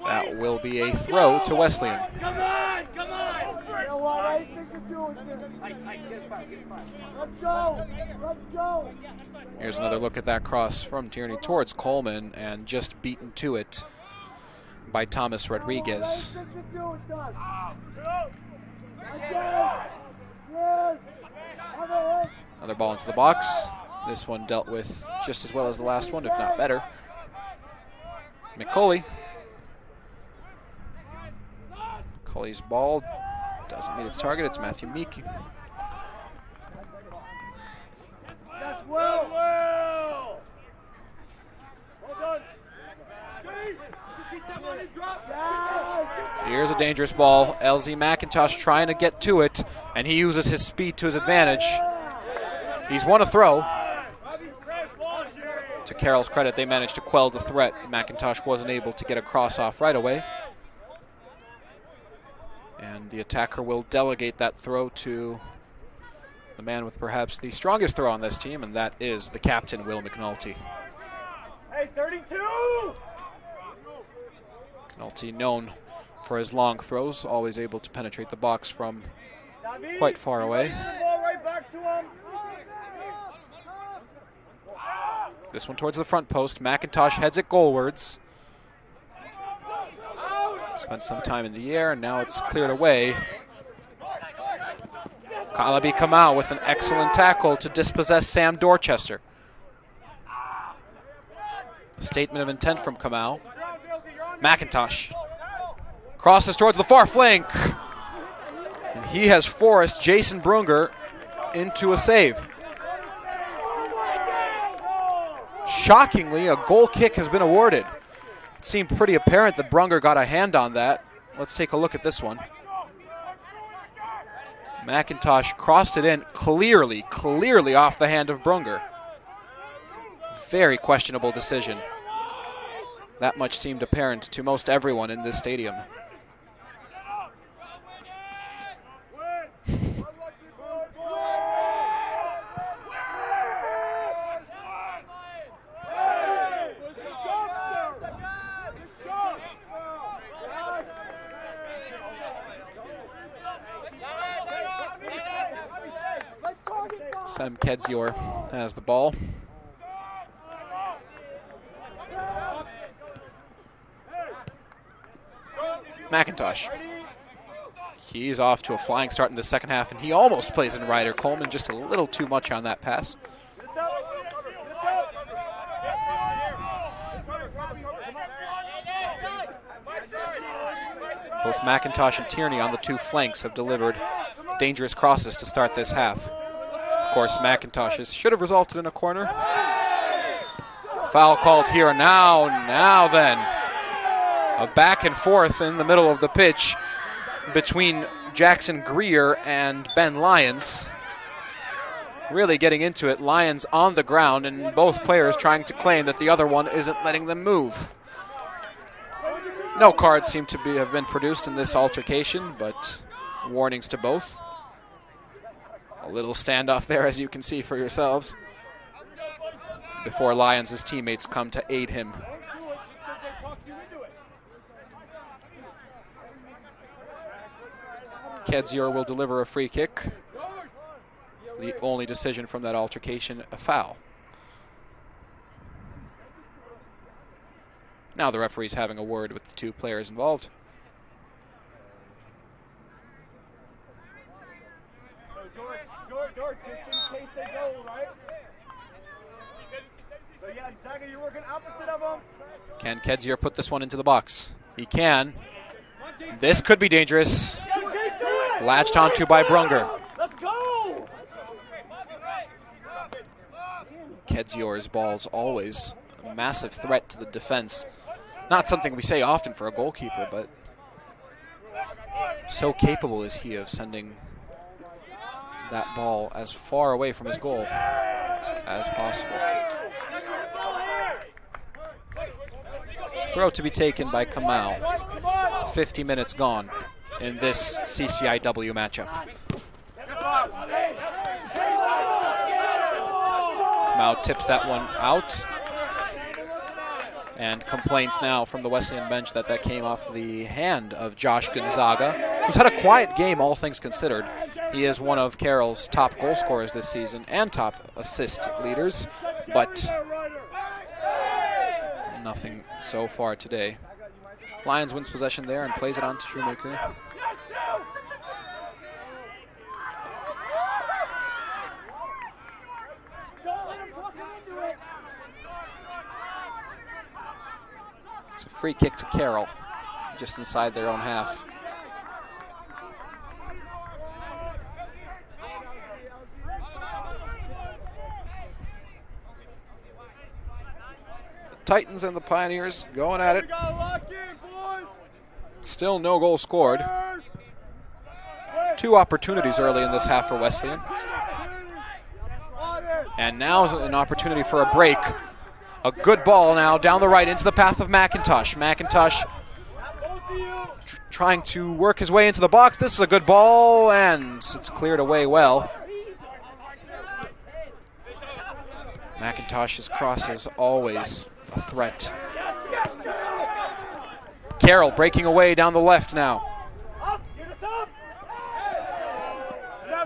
That will be a throw to Wesleyan. Come on, come on. Let's go. Let's go. Here's another look at that cross from Tierney towards Coleman, and just beaten to it by Thomas Rodriguez. Another ball into the box. This one dealt with just as well as the last one, if not better. McCauley. McCauley's ball doesn't meet its target. It's Matthew Meeke. That's Will. Well done. Here's a dangerous ball. LZ McIntosh trying to get to it, and he uses his speed to his advantage. He's won a throw. To Carroll's credit, they managed to quell the threat. McIntosh wasn't able to get a cross off right away. And the attacker will delegate that throw to the man with perhaps the strongest throw on this team, and that is the captain, Will McNulty. Hey, 32! McNulty known for his long throws, always able to penetrate the box from quite far away. This one towards the front post. McIntosh heads it goalwards. Spent some time in the air, and now it's cleared away. Kalabi Kamau with an excellent tackle to dispossess Sam Dorchester. Statement of intent from Kamau. McIntosh crosses towards the far flank. And he has forced Jason Brunger into a save. Shockingly, a goal kick has been awarded. It seemed pretty apparent that Brunger got a hand on that. Let's take a look at this one. McIntosh crossed it in clearly off the hand of Brunger. Very questionable decision. That much seemed apparent to most everyone in this stadium. Sam Kedzior has the ball. McIntosh. He's off to a flying start in the second half, and he almost plays in Ryder Coleman, just a little too much on that pass. Both McIntosh and Tierney on the two flanks have delivered dangerous crosses to start this half. Of course, McIntosh's should have resulted in a corner. Foul called here now. Now then, a back and forth in the middle of the pitch between Jackson Greer and Ben Lyons. Really getting into it. Lyons on the ground, and both players trying to claim that the other one isn't letting them move. No cards seem to have been produced in this altercation, but warnings to both. A little standoff there, as you can see for yourselves, before Lyons' teammates come to aid him. Kedzior will deliver a free kick. The only decision from that altercation, a foul. Now the referee's having a word with the two players involved. George, just in case they go, right? So yeah, exactly, you're working opposite of them. Can Kedzior put this one into the box? He can. This could be dangerous. Latched onto by Brunger. Let's go! Kedzior's ball's always a massive threat to the defense. Not something we say often for a goalkeeper, but so capable is he of sending that ball as far away from his goal as possible. Throw to be taken by Kamau. 50 minutes gone in this CCIW matchup. Kamau tips that one out. And complaints now from the Wesleyan bench that came off the hand of Josh Gonzaga, who's had a quiet game, all things considered. He is one of Carroll's top goal scorers this season and top assist leaders, but nothing so far today. Lions wins possession there and plays it on to Shoemaker. It's a free kick to Carroll, just inside their own half. The Titans and the Pioneers going at it. Still no goal scored. Two opportunities early in this half for Wesleyan. And now is an opportunity for a break. A good ball now down the right into the path of McIntosh. McIntosh trying to work his way into the box. This is a good ball, and it's cleared away well. McIntosh's cross is always a threat. Carroll breaking away down the left now.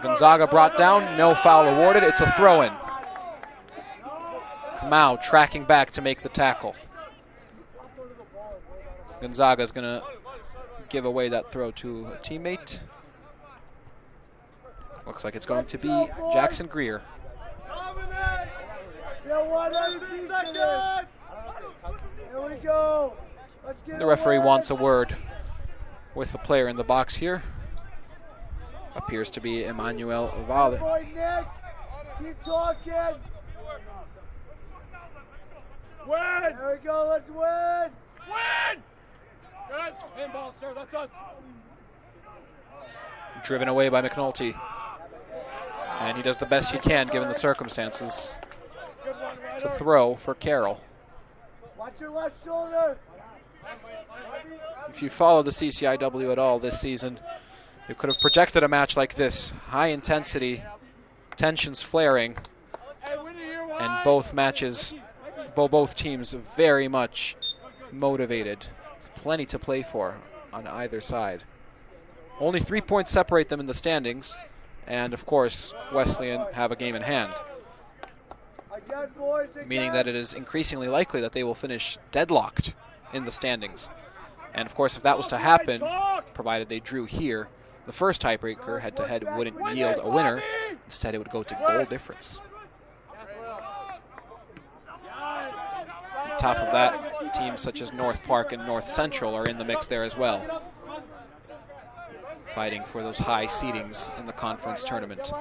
Gonzaga brought down, no foul awarded. It's a throw-in. Kamau tracking back to make the tackle. Gonzaga's going to give away that throw to a teammate. Looks like it's going to be Jackson Greer. Here we go. The referee wants a word with the player in the box here. Appears to be Emmanuel Valle. Keep talking. Win! There we go, let's win! Win! Good. Handball, sir, that's us. Driven away by McNulty. And he does the best he can given the circumstances. It's a throw for Carroll. Watch your left shoulder. If you follow the CCIW at all this season, you could have projected a match like this. High intensity, tensions flaring, and both matches, both teams very much motivated. Plenty to play for on either side. Only 3 points separate them in the standings, and of course Wesleyan have a game in hand, meaning that it is increasingly likely that they will finish deadlocked in the standings. And of course, if that was to happen, provided they drew here, the first tiebreaker head-to-head wouldn't yield a winner. Instead, it would go to goal difference. On top of that, teams such as North Park and North Central are in the mix there as well, fighting for those high seedings in the conference tournament.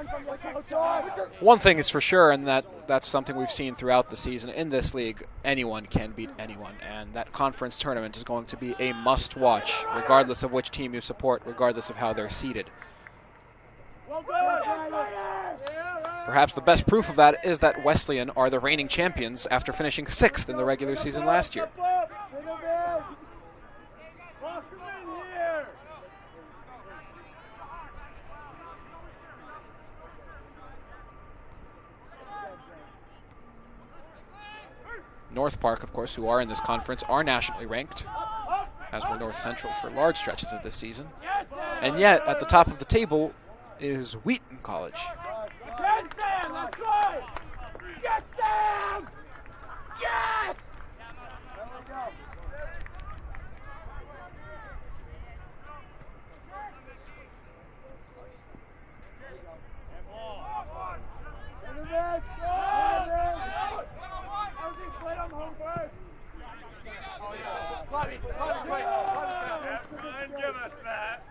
One thing is for sure, and that's something we've seen throughout the season in this league, anyone can beat anyone, and that conference tournament is going to be a must-watch, regardless of which team you support, regardless of how they're seeded. Perhaps the best proof of that is that Wesleyan are the reigning champions after finishing 6th in the regular season last year. North Park, of course, who are in this conference, are nationally ranked, as were North Central for large stretches of this season. And yet, at the top of the table is Wheaton College. Yes, Sam! That's right! Yes, Sam! Yes! There we go. Give us that.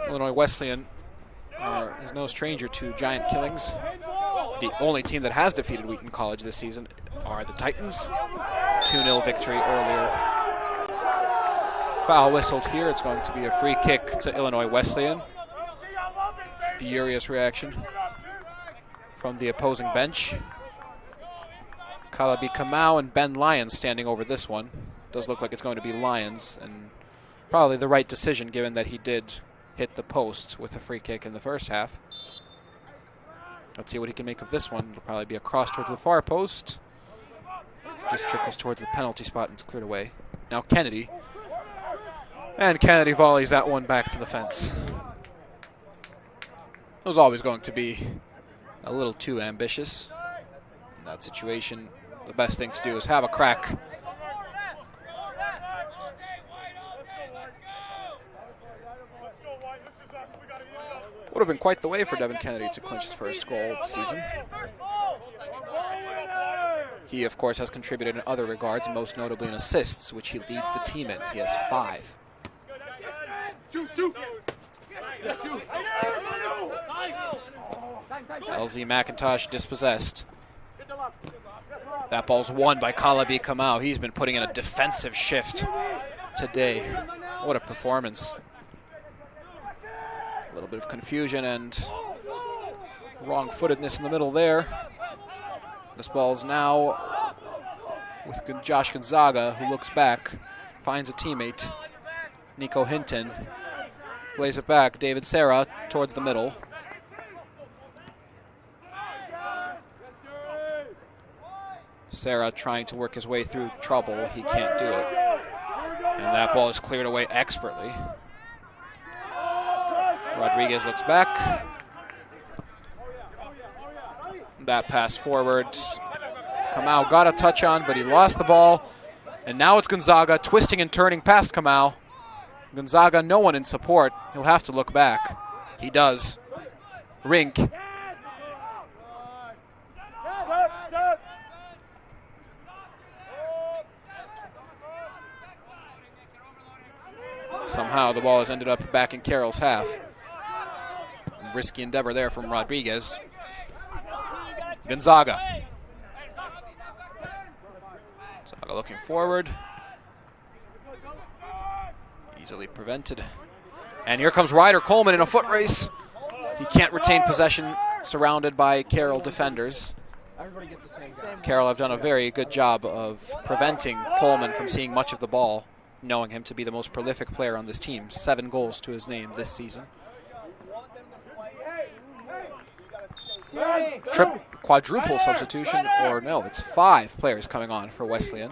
Illinois Wesleyan is no stranger to giant killings. The only team that has defeated Wheaton College this season are the Titans. 2-0 victory earlier. Foul whistled here. It's going to be a free kick to Illinois Wesleyan. Furious reaction from the opposing bench. Kalabi Kamau and Ben Lyons standing over this one. Does look like it's going to be Lyons, and probably the right decision given that he did hit the post with a free kick in the first half. Let's see what he can make of this one. It'll probably be a cross towards the far post. Just trickles towards the penalty spot and it's cleared away. Now Kennedy. And Kennedy volleys that one back to the fence. It was always going to be a little too ambitious. In that situation, the best thing to do is have a crack. Would have been quite the way for Devin Kennedy to clinch his first goal of the season. He, of course, has contributed in other regards, most notably in assists, which he leads the team in. He has 5. LZ McIntosh dispossessed. That ball's won by Kalabi Kamau. He's been putting in a defensive shift today. What a performance. A little bit of confusion and wrong-footedness in the middle there. This ball's now with Josh Gonzaga, who looks back, finds a teammate. Nico Hinton plays it back. David Serra towards the middle. Serra trying to work his way through trouble. He can't do it. And that ball is cleared away expertly. Rodriguez looks back. That pass forwards. Kamau got a touch on, but he lost the ball. And now it's Gonzaga twisting and turning past Kamau. Gonzaga, no one in support. He'll have to look back. He does. Rink. Somehow the ball has ended up back in Carroll's half. Risky endeavor there from Rodriguez. Gonzaga. Gonzaga looking forward. Easily prevented. And here comes Ryder Coleman in a foot race. He can't retain possession, surrounded by Carroll defenders. Carroll have done a very good job of preventing Coleman from seeing much of the ball, knowing him to be the most prolific player on this team. 7 goals to his name this season. Quadruple substitution, or no, it's 5 players coming on for Wesleyan.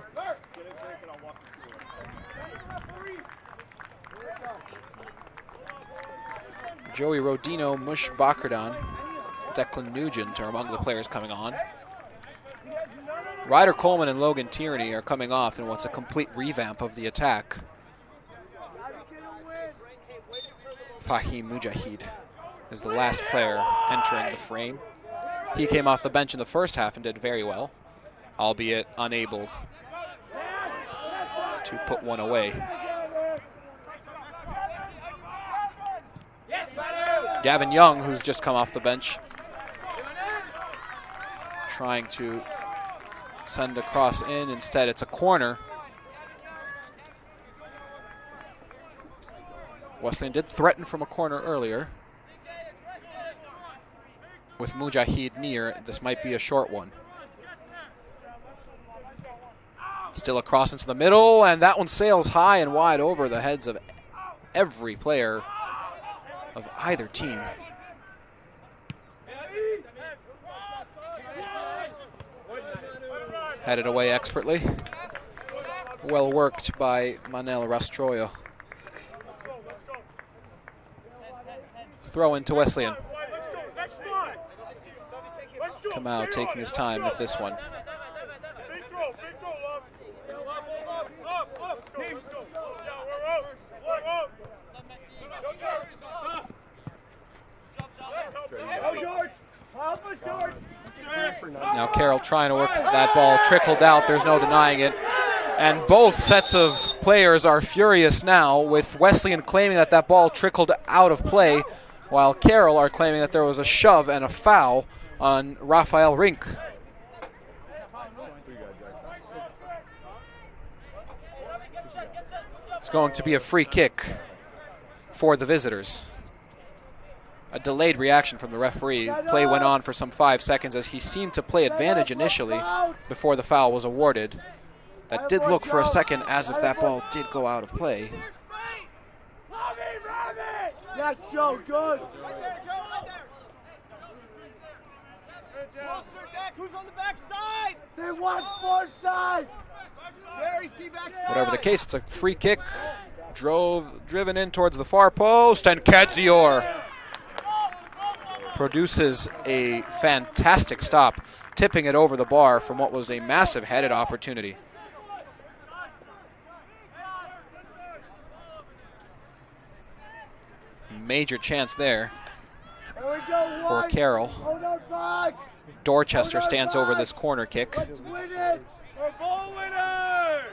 Joey Rodino, Mush Bakardan, Declan Nugent are among the players coming on. Ryder Coleman and Logan Tierney are coming off in what's a complete revamp of the attack. Fahim Mujahid is the last player entering the frame. He came off the bench in the first half and did very well, albeit unable to put one away. Gavin Young, who's just come off the bench, trying to send a cross in. Instead, it's a corner. Wesleyan did threaten from a corner earlier. With Mujahid near, this might be a short one. Still a cross into the middle, and that one sails high and wide over the heads of every player of either team. Headed away expertly. Well worked by Manel Rastroyo. Throw into Wesleyan. Kamau taking his time with this one. Now Carroll trying to work that ball, trickled out, there's no denying it. And both sets of players are furious now, with Wesleyan claiming that that ball trickled out of play, while Carroll are claiming that there was a shove and a foul on Rafael Rink. It's going to be a free kick for the visitors. A delayed reaction from the referee. Play went on for some 5 seconds as he seemed to play advantage initially before the foul was awarded. That did look for a second as if that ball did go out of play. Yes, Joe, good. Who's on the back side? They want far side. Jerry, see back side. Whatever the case, it's a free kick. Driven in towards the far post, and Kedzior produces a fantastic stop, tipping it over the bar from what was a massive headed opportunity. Major chance there for Carroll. Dorchester stands over this corner kick.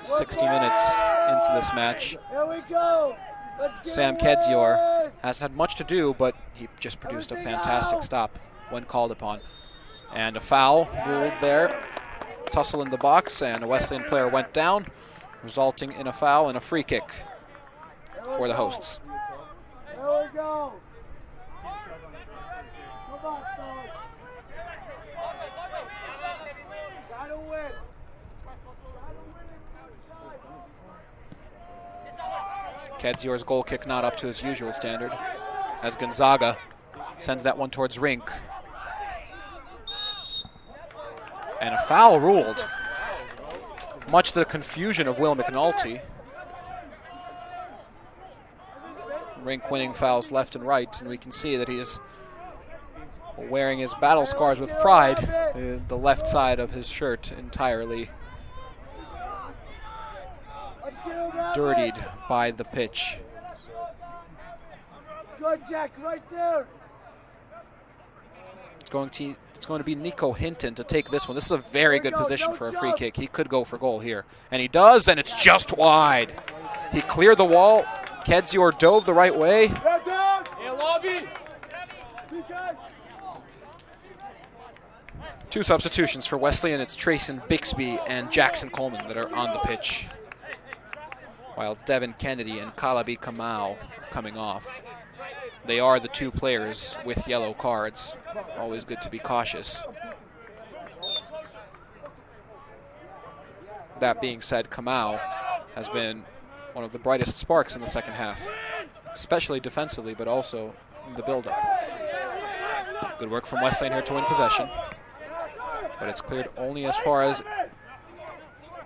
60 minutes into this match. Sam Kedzior hasn't had much to do, but he just produced a fantastic stop when called upon. And a foul ruled there. Tussle in the box, and a Wesleyan player went down, resulting in a foul and a free kick for the hosts. There we go. Come on, fellas. Gotta win. Kedzior's goal kick not up to his usual standard, as Gonzaga sends that one towards Rink. And a foul ruled, much to the confusion of Will McNulty. Rink winning fouls left and right, and we can see that he is wearing his battle scars with pride, the left side of his shirt entirely dirtied by the pitch. Good, Jack, right there. It's going to be Nico Hinton to take this one. This is a very good position for a free kick. He could go for goal here. And he does, and it's just wide. He cleared the wall. Kedzior dove the right way. Two substitutions for Wesleyan. It's Trayson Bixby and Jackson Coleman that are on the pitch, while Devin Kennedy and Kalabi Kamau are coming off. They are the two players with yellow cards. Always good to be cautious. That being said, Kamau has been one of the brightest sparks in the second half, especially defensively, but also in the build-up. Good work from Wesleyan here to win possession, but it's cleared only as far as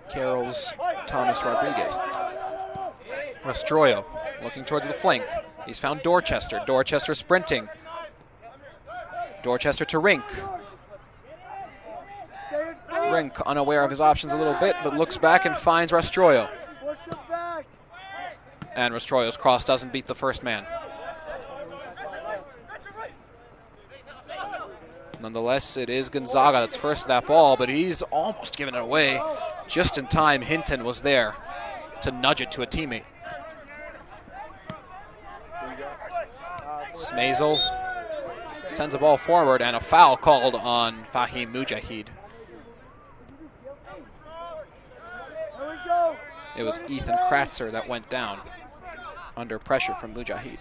Carroll's Thomas Rodriguez. Rastroyo looking towards the flank. He's found Dorchester. Dorchester sprinting. Dorchester to Rink. Rink unaware of his options a little bit, but looks back and finds Rastroyo. And Rastroyo's cross doesn't beat the first man. Nonetheless, it is Gonzaga that's first to that ball, but he's almost given it away. Just in time, Hinton was there to nudge it to a teammate. Smazel sends the ball forward, and a foul called on Fahim Mujahid. It was Ethan Kratzer that went down under pressure from Mujahid.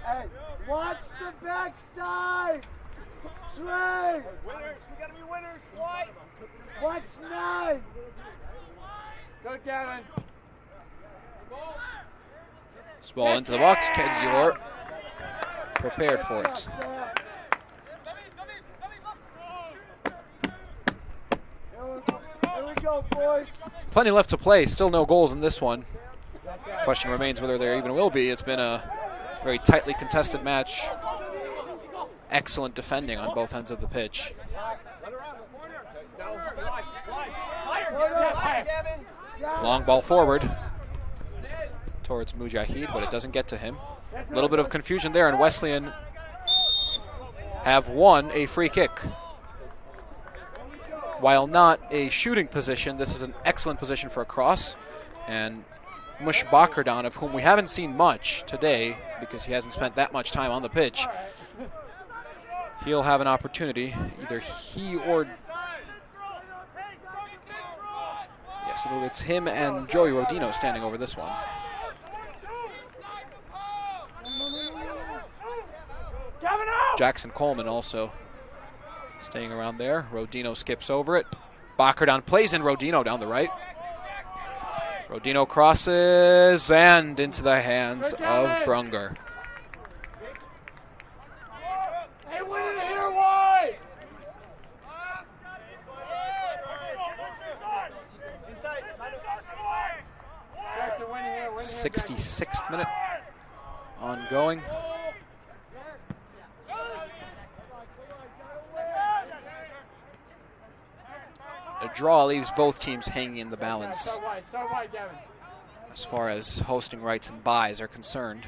Hey, watch the backside! Trey! Winners, we gotta be winners, White! Watch 9! Good, Gavin. This ball into the box. Kedzior prepared for it. Here we go, boys. Plenty left to play. Still no goals in this one. Question remains whether there even will be. It's been a very tightly contested match. Excellent defending on both ends of the pitch. Long ball forward towards Mujahid, but it doesn't get to him. A little bit of confusion there, and Wesleyan have won a free kick. While not a shooting position, this is an excellent position for a cross. And Mush Bakardan, of whom we haven't seen much today because he hasn't spent that much time on the pitch, he'll have an opportunity. Either he or... Yes, it's him and Joey Rodino standing over this one. Jackson Coleman also staying around there. Rodino skips over it. Bakardan plays in Rodino down the right. Rodino crosses and into the hands of Brunger. Hey, win it here, White! 66th minute ongoing. A draw leaves both teams hanging in the balance as far as hosting rights and buys are concerned.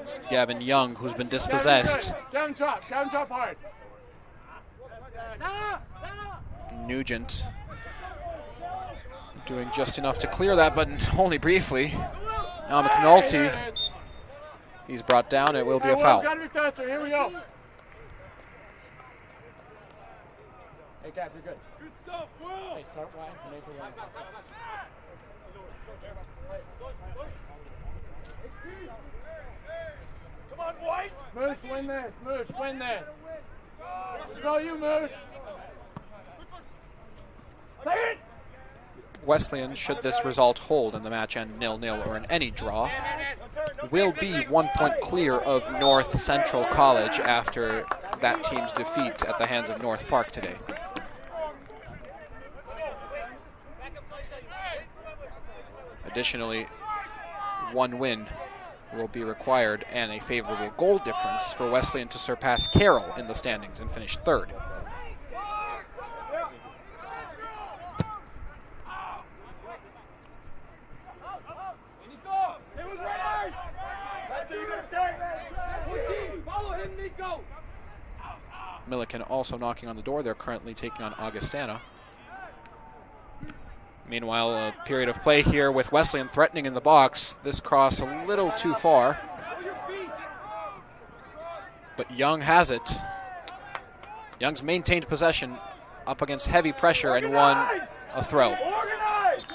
It's Gavin Young who's been dispossessed. Gavin drop hard. Nugent doing just enough to clear that, but only briefly. Now McNulty, he's brought down. It will be a foul. Gotta be faster. Here we go. Hey, Gav, you're good. Good stuff, bro. Hey, start wide. Make it wide. Come on, White! Moose, win this. Moose, win this. It's all you, Moose. Take it! Wesleyan, should this result hold in the match end 0-0 or in any draw, will be 1 point clear of North Central College after that team's defeat at the hands of North Park today. Additionally, one win will be required and a favorable goal difference for Wesleyan to surpass Carroll in the standings and finish third. Milliken also knocking on the door. They're currently taking on Augustana. Meanwhile, a period of play here with Wesleyan threatening in the box. This cross a little too far. But Young has it. Young's maintained possession up against heavy pressure and won a throw.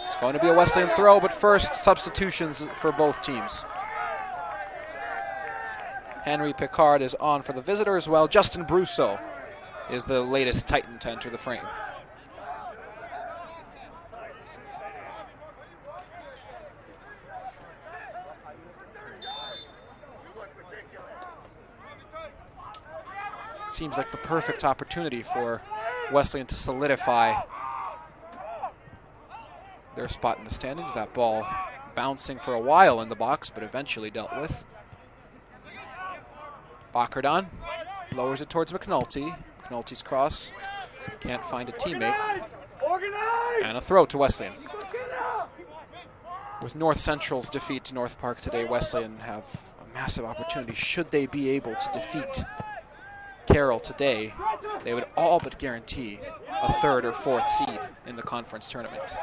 It's going to be a Wesleyan throw, but first substitutions for both teams. Henry Picard is on for the visitor as well. Justin Brousseau is the latest Titan to enter the frame. It seems like the perfect opportunity for Wesleyan to solidify their spot in the standings. That ball bouncing for a while in the box, but eventually dealt with. Bakardon lowers it towards McNulty. McNulty's cross, can't find a teammate. And a throw to Wesleyan. With North Central's defeat to North Park today, Wesleyan have a massive opportunity. Should they be able to defeat Carroll today, they would all but guarantee a third or fourth seed in the conference tournament.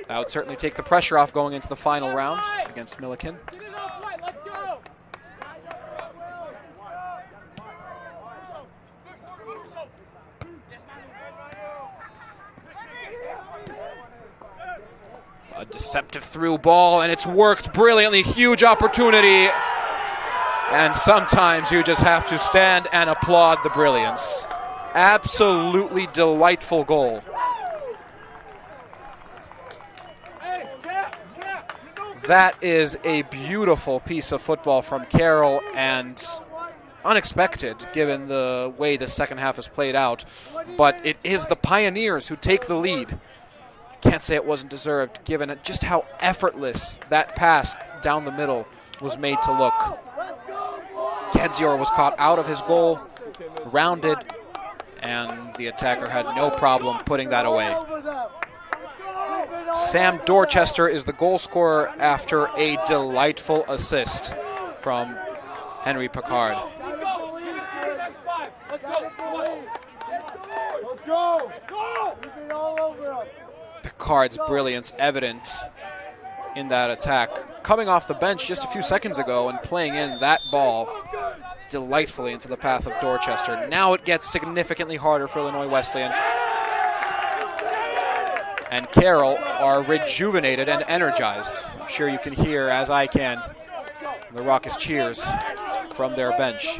That would certainly take the pressure off going into the final round against Milliken. A deceptive through ball, and it's worked brilliantly. Huge opportunity. And sometimes you just have to stand and applaud the brilliance. Absolutely delightful goal. That is a beautiful piece of football from Carroll, and unexpected given the way the second half has played out. But it is the Pioneers who take the lead. Can't say it wasn't deserved given just how effortless that pass down the middle was made to look. Kedzior was caught out of his goal, rounded, and the attacker had no problem putting that away. Sam Dorchester is the goal scorer after a delightful assist from Henry Picard. Picard's brilliance evident in that attack. Coming off the bench just a few seconds ago and playing in that ball delightfully into the path of Dorchester. Now it gets significantly harder for Illinois Wesleyan. And Carroll are rejuvenated and energized. I'm sure you can hear, as I can, the raucous cheers from their bench.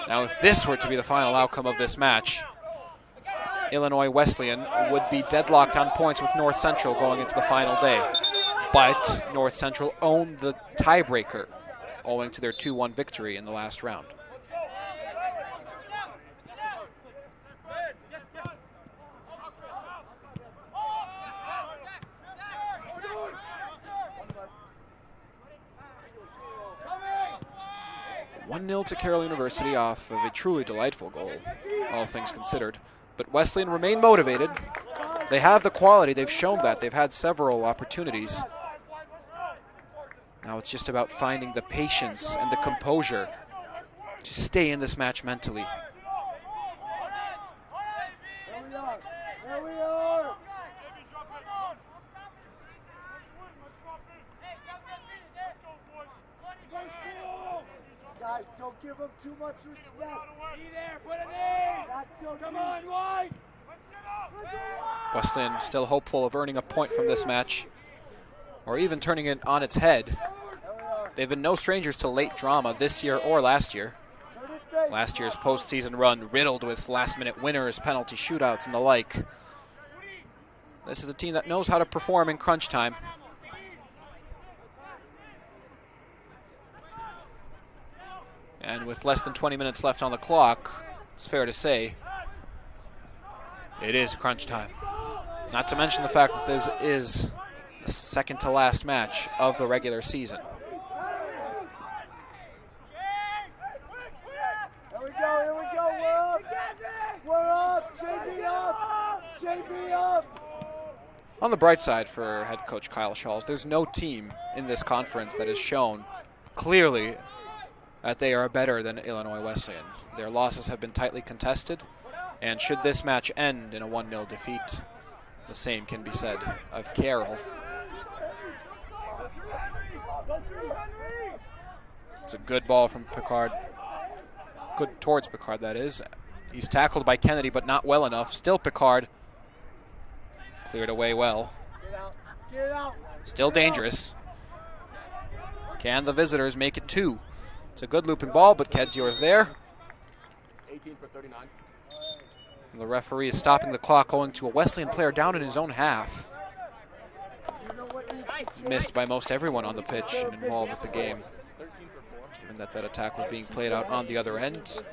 Now, if this were to be the final outcome of this match, Illinois Wesleyan would be deadlocked on points with North Central going into the final day. But North Central owned the tiebreaker owing to their 2-1 victory in the last round. (1-0) to Carroll University off of a truly delightful goal, all things considered. But Wesleyan remain motivated. They have the quality. They've shown that. They've had several opportunities. Now it's just about finding the patience and the composure to stay in this match mentally. Guys, don't give them too much respect. Be there, put it in. Come on, White. Wesleyan still hopeful of earning a point from this match, or even turning it on its head. They've been no strangers to late drama this year or last year. Last year's postseason run riddled with last-minute winners, penalty shootouts, and the like. This is a team that knows how to perform in crunch time. And with less than 20 minutes left on the clock, it's fair to say it is crunch time. Not to mention the fact that this is the second to last match of the regular season. Here we go, we're up, JB up, JB up. On the bright side for head coach Kyle Schalls, there's no team in this conference that has shown clearly that they are better than Illinois Wesleyan. Their losses have been tightly contested, and should this match end in a 1-0 defeat, the same can be said of Carroll. It's a good ball from Picard. Good towards Picard, that is. He's tackled by Kennedy, but not well enough. Still Picard. Cleared away well. Still dangerous. Can the visitors make it 2? It's a good looping ball, but Kedzior's there. 18 for 39. And the referee is stopping the clock, owing to a Wesleyan player down in his own half. Missed by most everyone on the pitch and involved with the game, given that that attack was being played out on the other end.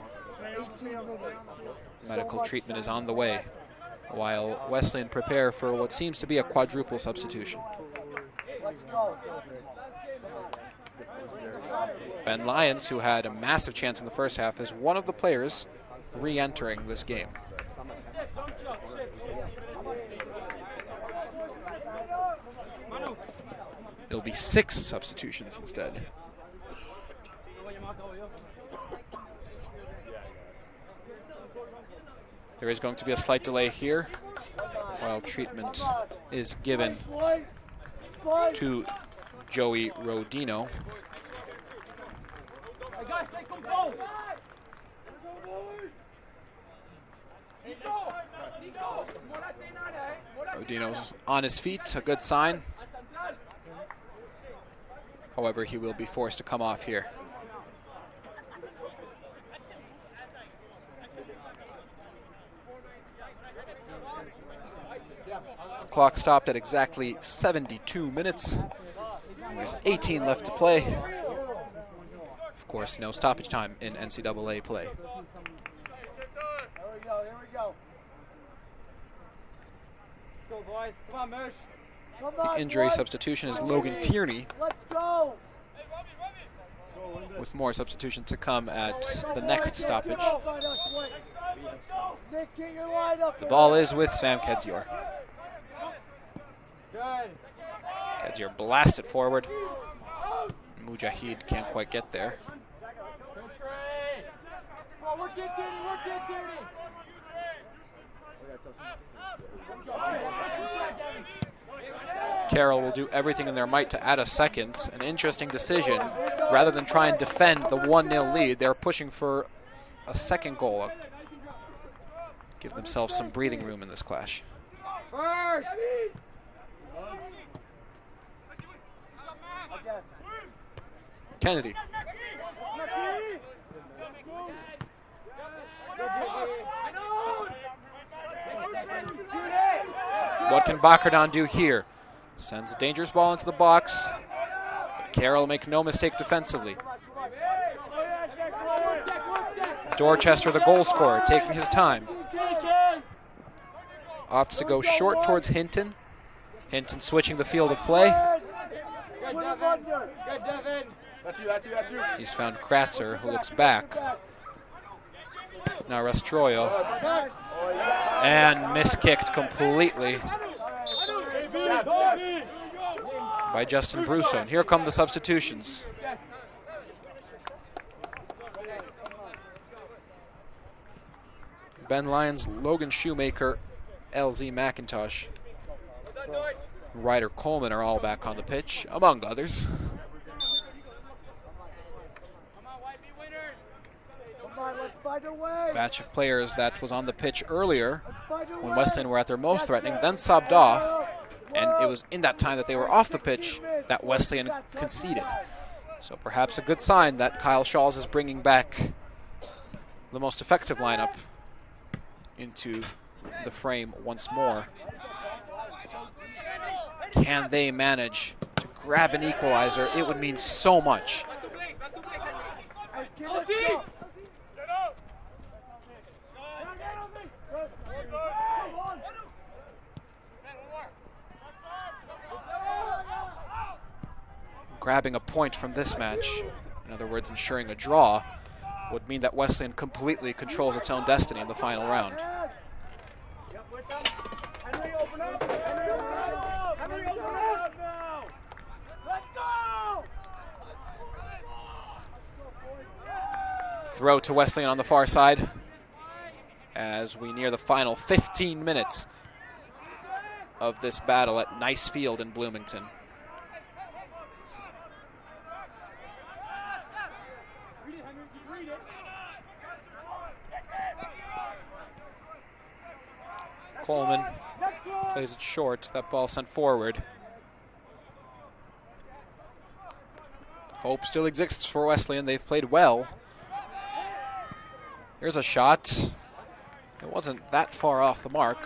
Medical treatment is on the way, while Wesleyan prepare for what seems to be a quadruple substitution. Ben Lyons, who had a massive chance in the first half, is one of the players re-entering this game. It'll be 6 substitutions instead. There is going to be a slight delay here while treatment is given to Joey Rodino. Rodino's on his feet, a good sign. However, he will be forced to come off here. Clock stopped at exactly 72 minutes. There's 18 left to play. Of course, no stoppage time in NCAA play. Here we go. Let's go, boys. Come on, Mersh. The injury substitution is Logan Tierney, Let's go. with more substitutions to come at the next stoppage. The ball is with Sam Kedzior. Kedzior blasts it forward. Mujahid can't quite get there. Carroll will do everything in their might to add a second. An interesting decision. Rather than try and defend the 1-0 lead, they're pushing for a second goal. Give themselves some breathing room in this clash. Kennedy. What can Bakardon do here? Sends a dangerous ball into the box. But Carroll make no mistake defensively. Dorchester, the goal scorer, taking his time. Opts to go short towards Hinton. Hinton switching the field of play. He's found Kratzer, who looks back. Now Rastroyo. And miskicked completely by Justin Brusso. And here come the substitutions. Ben Lyons, Logan Shoemaker, LZ McIntosh, Ryder Coleman are all back on the pitch, among others. batch of players that was on the pitch earlier when Wesleyan were at their most threatening, then subbed off, and it was in that time that they were off the pitch that Wesleyan conceded. So perhaps a good sign that Kyle Shawls is bringing back the most effective lineup into the frame once more. Can they manage to grab an equalizer? It would mean so much. Grabbing a point from this match, in other words, ensuring a draw, would mean that Wesleyan completely controls its own destiny in the final round. Throw to Wesleyan on the far side as we near the final 15 minutes of this battle at Nice Field in Bloomington. Coleman plays it short. That ball sent forward. Hope still exists for Wesleyan. They've played well. Here's a shot. It wasn't that far off the mark.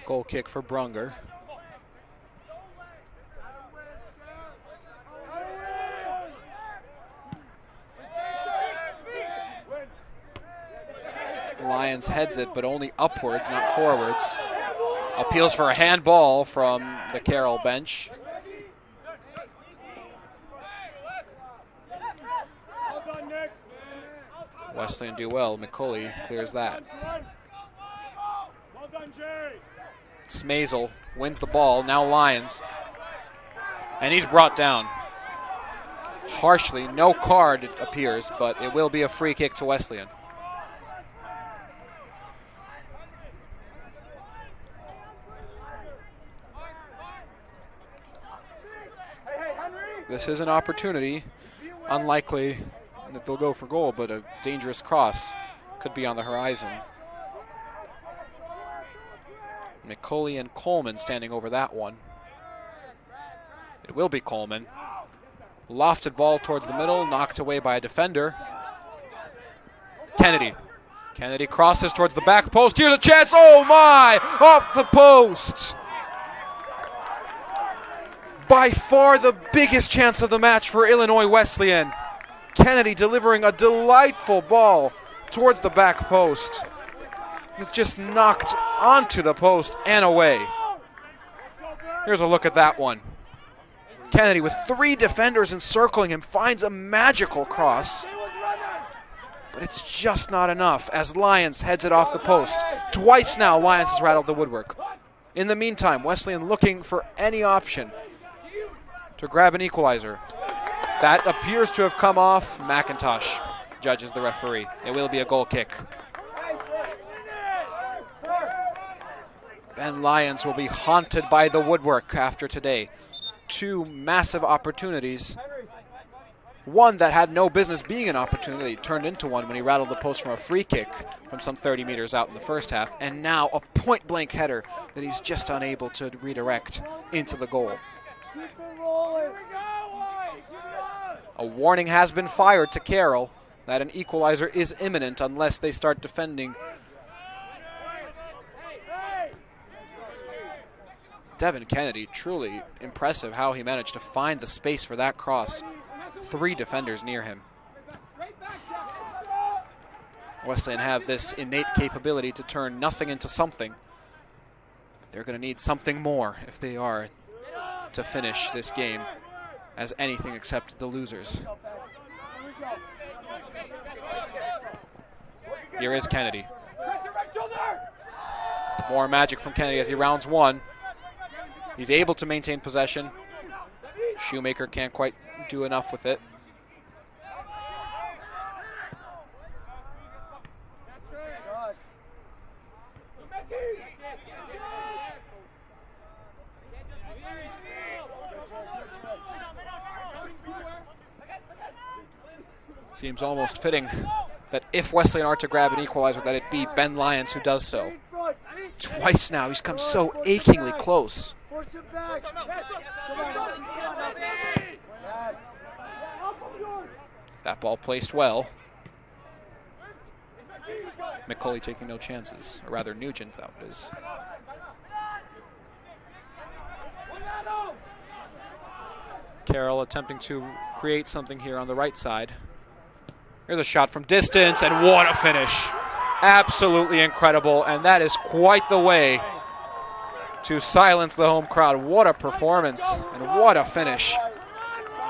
Goal kick for Brunger. Lions heads it, but only upwards, not forwards. Appeals for a handball from the Carroll bench. Wesleyan do well. McCulley clears that. Smazel wins the ball. Now Lions. And he's brought down. Harshly. No card, it appears, but it will be a free kick to Wesleyan. This is an opportunity. Unlikely that they'll go for goal, but a dangerous cross could be on the horizon. McCulley and Coleman standing over that one. It will be Coleman. Lofted ball towards the middle, knocked away by a defender. Kennedy. Kennedy crosses towards the back post. Here's a chance. Oh my! Off the post. By far the biggest chance of the match for Illinois Wesleyan. Kennedy delivering a delightful ball towards the back post. It's just knocked onto the post and away. Here's a look at that one. Kennedy, with 3 defenders encircling him, finds a magical cross. But it's just not enough as Lyons heads it off the post. Twice now, Lyons has rattled the woodwork. In the meantime, Wesleyan looking for any option to grab an equalizer. That appears to have come off. McIntosh judges the referee. It will be a goal kick. Ben Lyons will be haunted by the woodwork after today. 2 massive opportunities. One that had no business being an opportunity turned into one when he rattled the post from a free kick from some 30 meters out in the first half. And now a point-blank header that he's just unable to redirect into the goal. A warning has been fired to Carroll that an equalizer is imminent unless they start defending. Devin Kennedy, truly impressive how he managed to find the space for that cross. 3 defenders near him. Wesleyan have this innate capability to turn nothing into something. But they're going to need something more if they are to finish this game as anything except the losers. Here is Kennedy. More magic from Kennedy as he rounds one. He's able to maintain possession. Shoemaker can't quite do enough with it. Seems almost fitting that if Wesleyan are to grab an equalizer, that it be Ben Lyons who does so. Twice now, he's come so achingly close. That ball placed well. McCulley taking no chances, or rather Nugent, that is. Carroll attempting to create something here on the right side. Here's a shot from distance, and what a finish. Absolutely incredible, and that is quite the way to silence the home crowd. What a performance, and what a finish.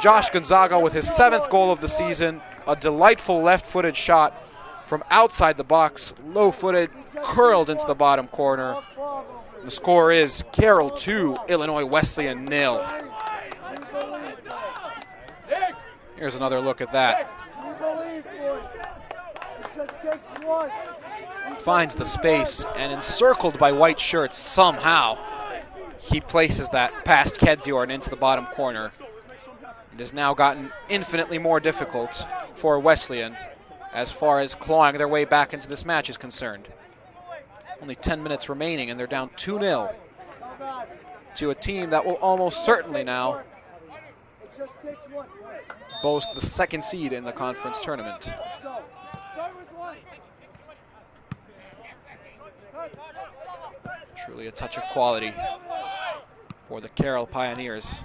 Josh Gonzaga with his 7th goal of the season, a delightful left-footed shot from outside the box, low-footed, curled into the bottom corner. The score is Carroll 2, Illinois Wesleyan 0. Here's another look at that. Finds the space, and encircled by white shirts somehow, he places that past Kedzior and into the bottom corner. It has now gotten infinitely more difficult for Wesleyan as far as clawing their way back into this match is concerned. Only 10 minutes remaining, and they're down 2-0 to a team that will almost certainly now boast the 2nd seed in the conference tournament. Truly a touch of quality for the Carroll Pioneers.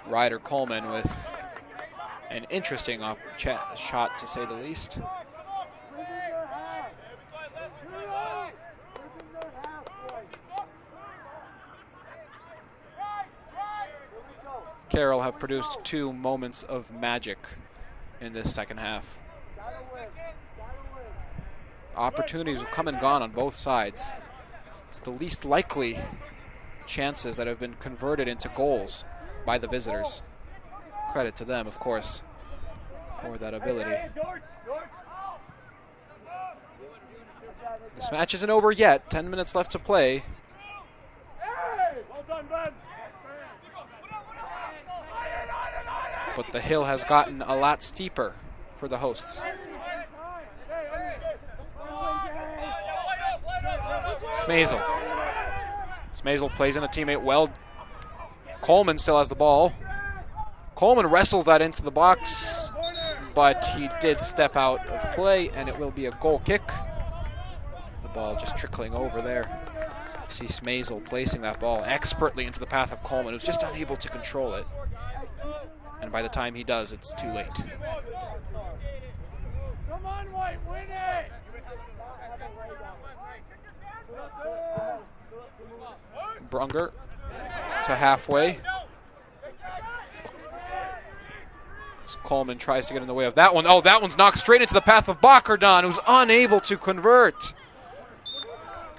Ryder Coleman with an interesting shot, to say the least. Carroll have produced 2 moments of magic in this second half. Opportunities have come and gone on both sides. It's the least likely chances that have been converted into goals by the visitors. Credit to them, of course, for that ability. This match isn't over yet. 10 minutes left to play. But the hill has gotten a lot steeper for the hosts. Smazel. Smazel plays in a teammate well. Coleman still has the ball. Coleman wrestles that into the box, but he did step out of play, and it will be a goal kick. The ball just trickling over there. You see Smazel placing that ball expertly into the path of Coleman, who's just unable to control it. And by the time he does, it's too late. Come on, White, win it! Brunger to halfway. As Coleman tries to get in the way of that one. Oh, that one's knocked straight into the path of Bakardon, who's unable to convert.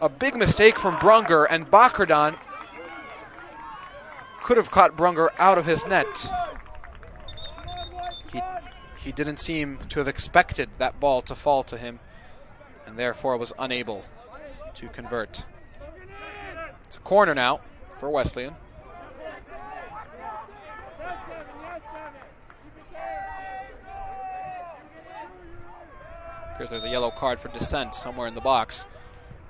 A big mistake from Brunger, and Bakardon could have caught Brunger out of his net. He didn't seem to have expected that ball to fall to him, and therefore was unable to convert. It's a corner now for Wesleyan. Appears there's a yellow card for dissent somewhere in the box.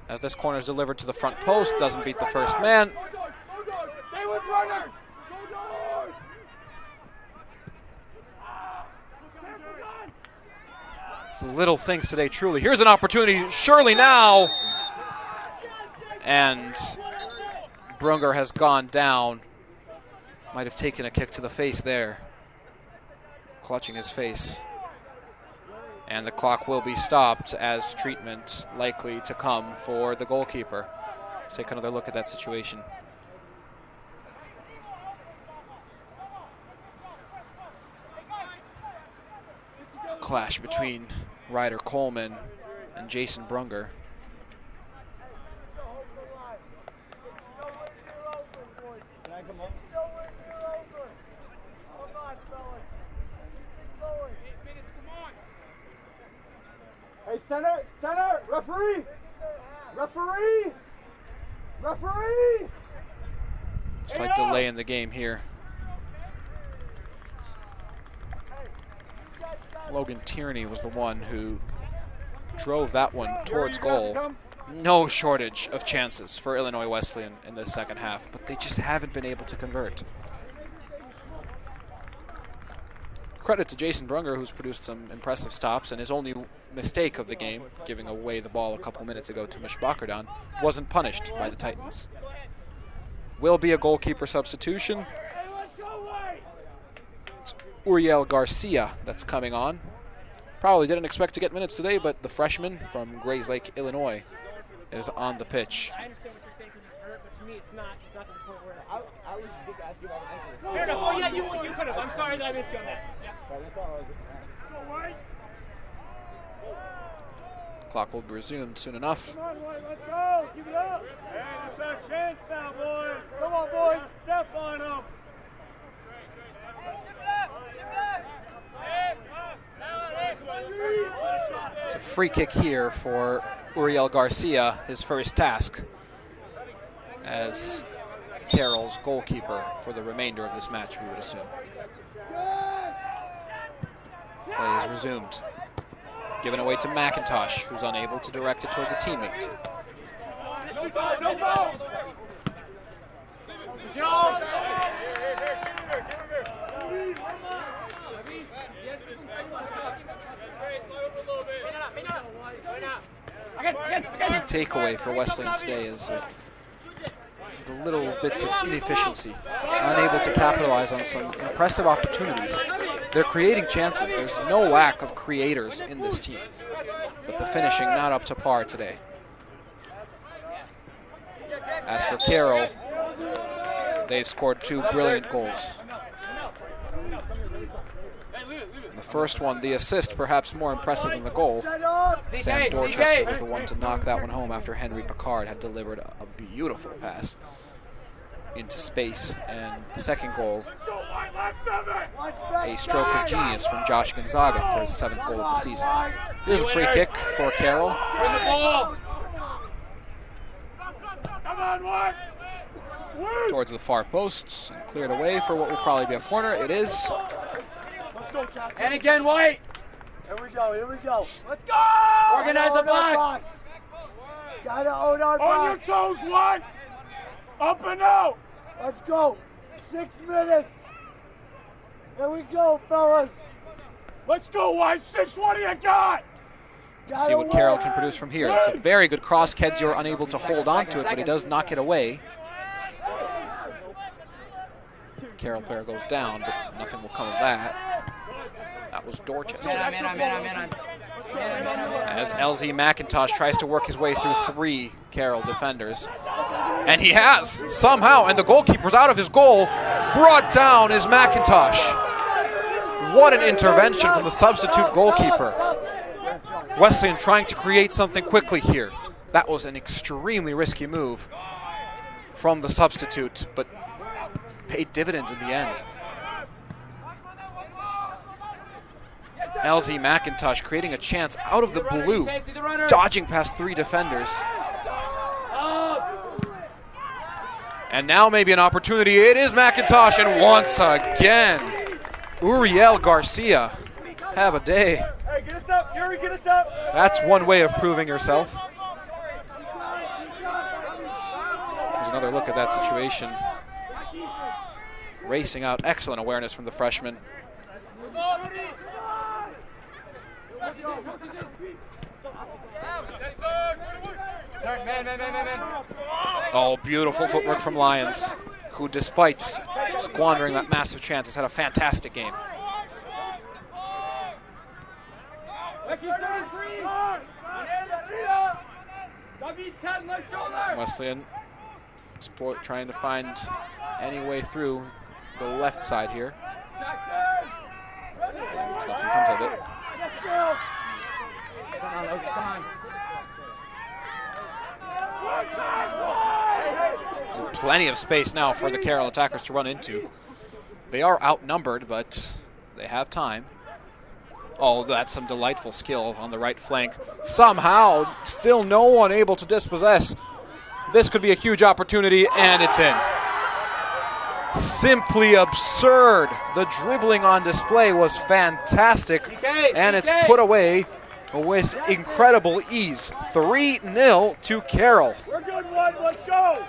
As this corner is delivered to the front post, doesn't beat the first man. It's the little things today, truly. Here's an opportunity, surely now. And Brunger has gone down. Might have taken a kick to the face there. Clutching his face. And the clock will be stopped as treatment likely to come for the goalkeeper. Let's take another look at that situation. Clash between Ryder Coleman and Jason Brunger. Hey, center, referee! Slight delay in the game here. Logan Tierney was the one who drove that one towards goal. No shortage of chances for Illinois Wesleyan in the second half, but they just haven't been able to convert. Credit to Jason Brunger, who's produced some impressive stops, and his only mistake of the game, giving away the ball a couple minutes ago to Mishbakardan, wasn't punished by the Titans. Will be a goalkeeper substitution. It's Uriel Garcia that's coming on. Probably didn't expect to get minutes today, but the freshman from Grays Lake, Illinois, is on the pitch. I understand what you're saying because he's hurt, but to me it's not to the point where I was just asking about the injury. Fair enough. Oh yeah, you could have. I'm sorry that I missed you on that. Clock will be resumed soon enough. Come on, White, let's go. Keep it up. Hey, it's our chance now, boys. Come on, boys. Step on them. It's a free kick here for Uriel Garcia, his first task as Carroll's goalkeeper for the remainder of this match, we would assume. Play is resumed. Given away to McIntosh, who's unable to direct it towards a teammate. No foul. Key takeaway for Wesleyan today is the little bits of inefficiency, unable to capitalize on some impressive opportunities. They're creating chances. There's no lack of creators in this team, but the finishing not up to par today. As for Carroll, they've scored 2 brilliant goals. The first one, the assist, perhaps more impressive than the goal. Sam Dorchester was the one to knock that one home after Henry Picard had delivered a beautiful pass into space. And the second goal, a stroke of genius from Josh Gonzaga for his 7th goal of the season. Here's a free kick for Carroll. Win the ball. Come on, White. Towards the far posts and cleared away for what will probably be a corner. It is. And again, White. Here we go, here we go. Let's go. Organize the box. Gotta own our box. On your toes, White. Up and out. Let's go. 6 minutes. Here we go, fellas. Let's go, White. 6, what do you got? Let's see what Carroll can produce from here. It's a very good cross. Kedzior unable to hold on to it, but he does knock it away. Carroll player goes down, but nothing will come of that. That was Dorchester. As LZ McIntosh tries to work his way through 3 Carroll defenders. And he has, somehow, and the goalkeeper's out of his goal. Brought down is McIntosh. What an intervention from the substitute goalkeeper. Wesleyan trying to create something quickly here. That was an extremely risky move from the substitute, but paid dividends in the end. LZ McIntosh creating a chance out of the blue, dodging past 3 defenders. And now maybe an opportunity. It is McIntosh, and once again, Uriel Garcia. Have a day. Hey, get us up, Yuri, get us up. That's one way of proving yourself. Here's another look at that situation. Racing out, excellent awareness from the freshman. Oh, beautiful footwork from Lyons, who despite squandering that massive chance has had a fantastic game. Wesleyan trying to find any way through the left side here. And nothing comes of it. Plenty of space now for the Carroll attackers to run into. They are outnumbered, but they have time. Oh, that's some delightful skill on the right flank. Somehow, still no one able to dispossess. This could be a huge opportunity, and it's in. simply absurd. The dribbling on display was fantastic, and it's put away with incredible ease. 3-0 to Carroll. We're good, White. Let's go.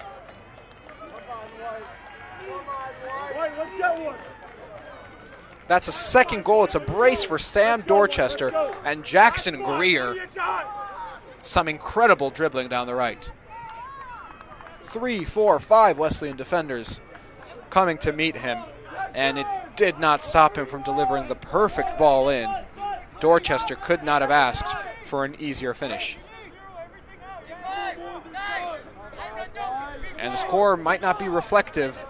White, let's get one. That's a second goal. It's a brace for Sam Dorchester and Jackson Greer. Some incredible dribbling down the right. 3, 4, 5 Wesleyan defenders coming to meet him, and it did not stop him from delivering the perfect ball in. Dorchester could not have asked for an easier finish. And the score might not be reflective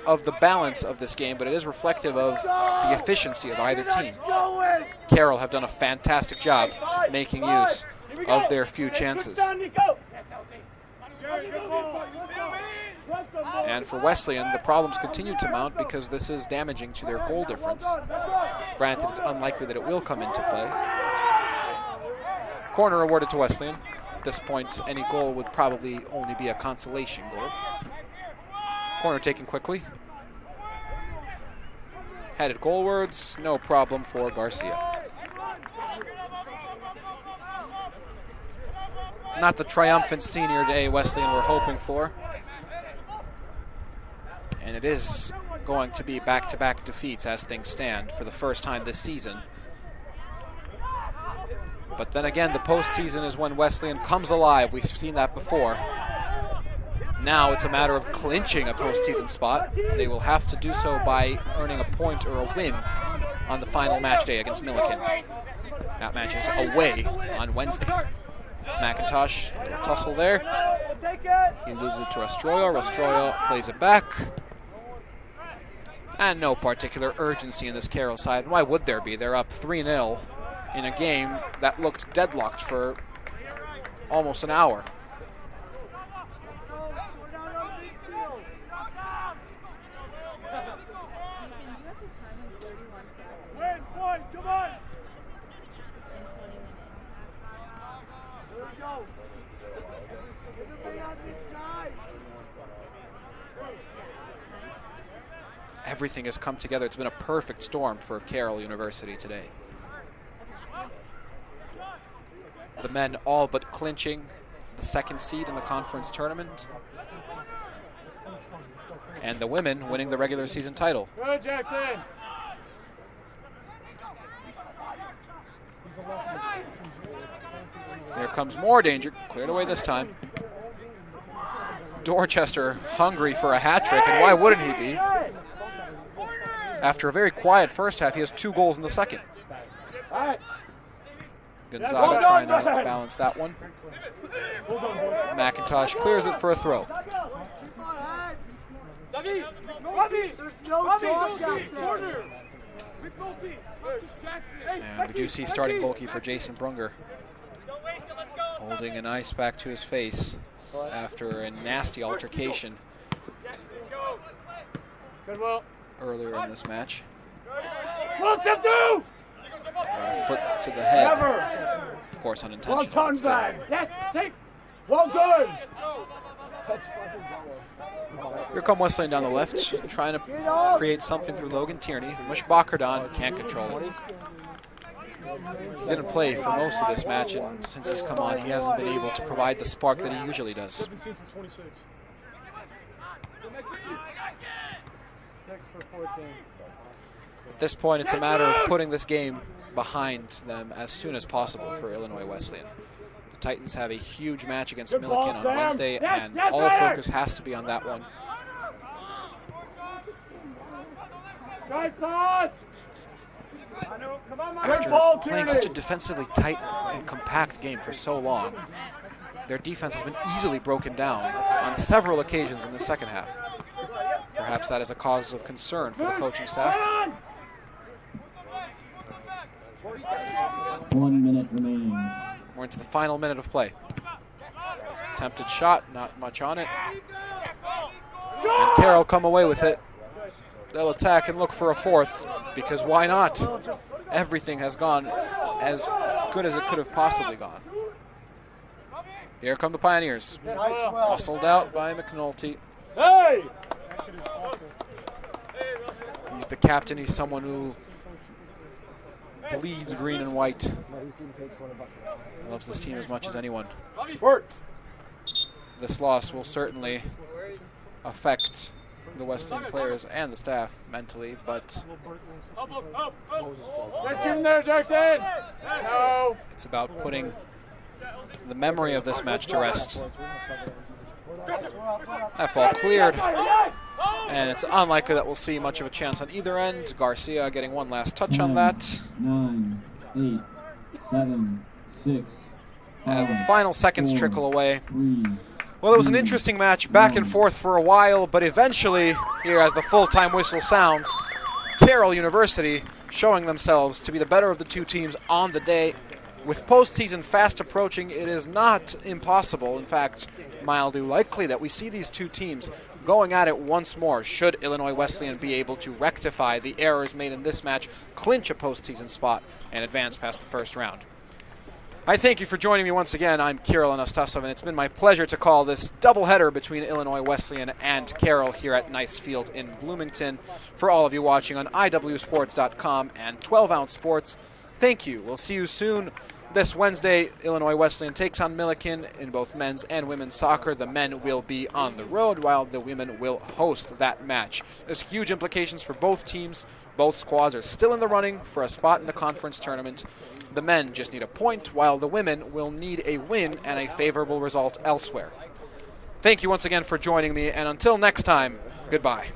of the balance of this game, but it is reflective of the efficiency of either team. Carroll have done a fantastic job making use of their few chances. And for Wesleyan, the problems continue to mount because this is damaging to their goal difference. Granted, it's unlikely that it will come into play. Corner awarded to Wesleyan. At this point, any goal would probably only be a consolation goal. Corner taken quickly. Headed goalwards, no problem for Garcia. Not the triumphant senior day Wesleyan were hoping for. And it is going to be back-to-back defeats as things stand for the first time this season. But then again, the postseason is when Wesleyan comes alive. We've seen that before. Now it's a matter of clinching a postseason spot. They will have to do so by earning a point or a win on the final match day against Milliken. That match is away on Wednesday. McIntosh, little tussle there. He loses it to Rastroya. Rastroya plays it back. And no particular urgency in this Carroll side. And why would there be? They're up 3-0 in a game that looked deadlocked for almost an hour. Everything has come together. It's been a perfect storm for Carroll University today. The men all but clinching the second seed in the conference tournament. And the women winning the regular season title. Go, Jackson! Here comes more danger. Cleared away this time. Dorchester hungry for a hat trick, and why wouldn't he be? After a very quiet first half, he has 2 goals in the second. Gonzaga trying to balance that one. McIntosh clears it for a throw. And we do see starting goalkeeper Jason Brunger holding an ice pack to his face after a nasty altercation earlier in this match. Got a foot to the head. Of course, unintentional. Well done, man. Yes, take. Well done. Here come Wesleyan down the left, trying to create something through Logan Tierney. Mushbakardan can't control it. He didn't play for most of this match, and since he's come on, he hasn't been able to provide the spark that he usually does. 17 for 26. 6 for 14. At this point, it's a matter of putting this game behind them as soon as possible for Illinois Wesleyan. The Titans have a huge match against Milliken on Wednesday, and all focus has to be on that one. After playing such a defensively tight and compact game for so long, their defense has been easily broken down on several occasions in the second half. Perhaps that is a cause of concern for the coaching staff. 1 minute remaining. We're into the final minute of play. Attempted shot, not much on it. And Carroll come away with it. They'll attack and look for a fourth, because why not? Everything has gone as good as it could have possibly gone. Here come the Pioneers. Muscled out by McNulty. Hey! He's the captain. He's someone who bleeds green and white. Loves this team as much as anyone. This loss will certainly affect the Wesleyan players and the staff mentally, but Let's get him there, Jackson. No. It's about putting the memory of this match to rest. That ball cleared, and it's unlikely that we'll see much of a chance on either end. Garcia getting one last touch on that. 9, 8, 7, 6, As the final seconds 4, trickle away. 3, Well, it was an interesting match, back and forth for a while, but eventually, here as the full-time whistle sounds, Carroll University showing themselves to be the better of the two teams on the day. With postseason fast approaching, it is not impossible, in fact, mildly likely that we see these two teams going at it once more should Illinois Wesleyan be able to rectify the errors made in this match, clinch a postseason spot, and advance past the first round. I thank you for joining me once again. I'm Carroll Anastasov, and it's been my pleasure to call this doubleheader between Illinois Wesleyan and Carroll here at Nice Field in Bloomington. For all of you watching on iwsports.com and 12-Ounce Sports, thank you. We'll see you soon. This Wednesday, Illinois Wesleyan takes on Millikin in both men's and women's soccer. The men will be on the road while the women will host that match. There's huge implications for both teams. Both squads are still in the running for a spot in the conference tournament. The men just need a point, while the women will need a win and a favorable result elsewhere. Thank you once again for joining me, and until next time, goodbye.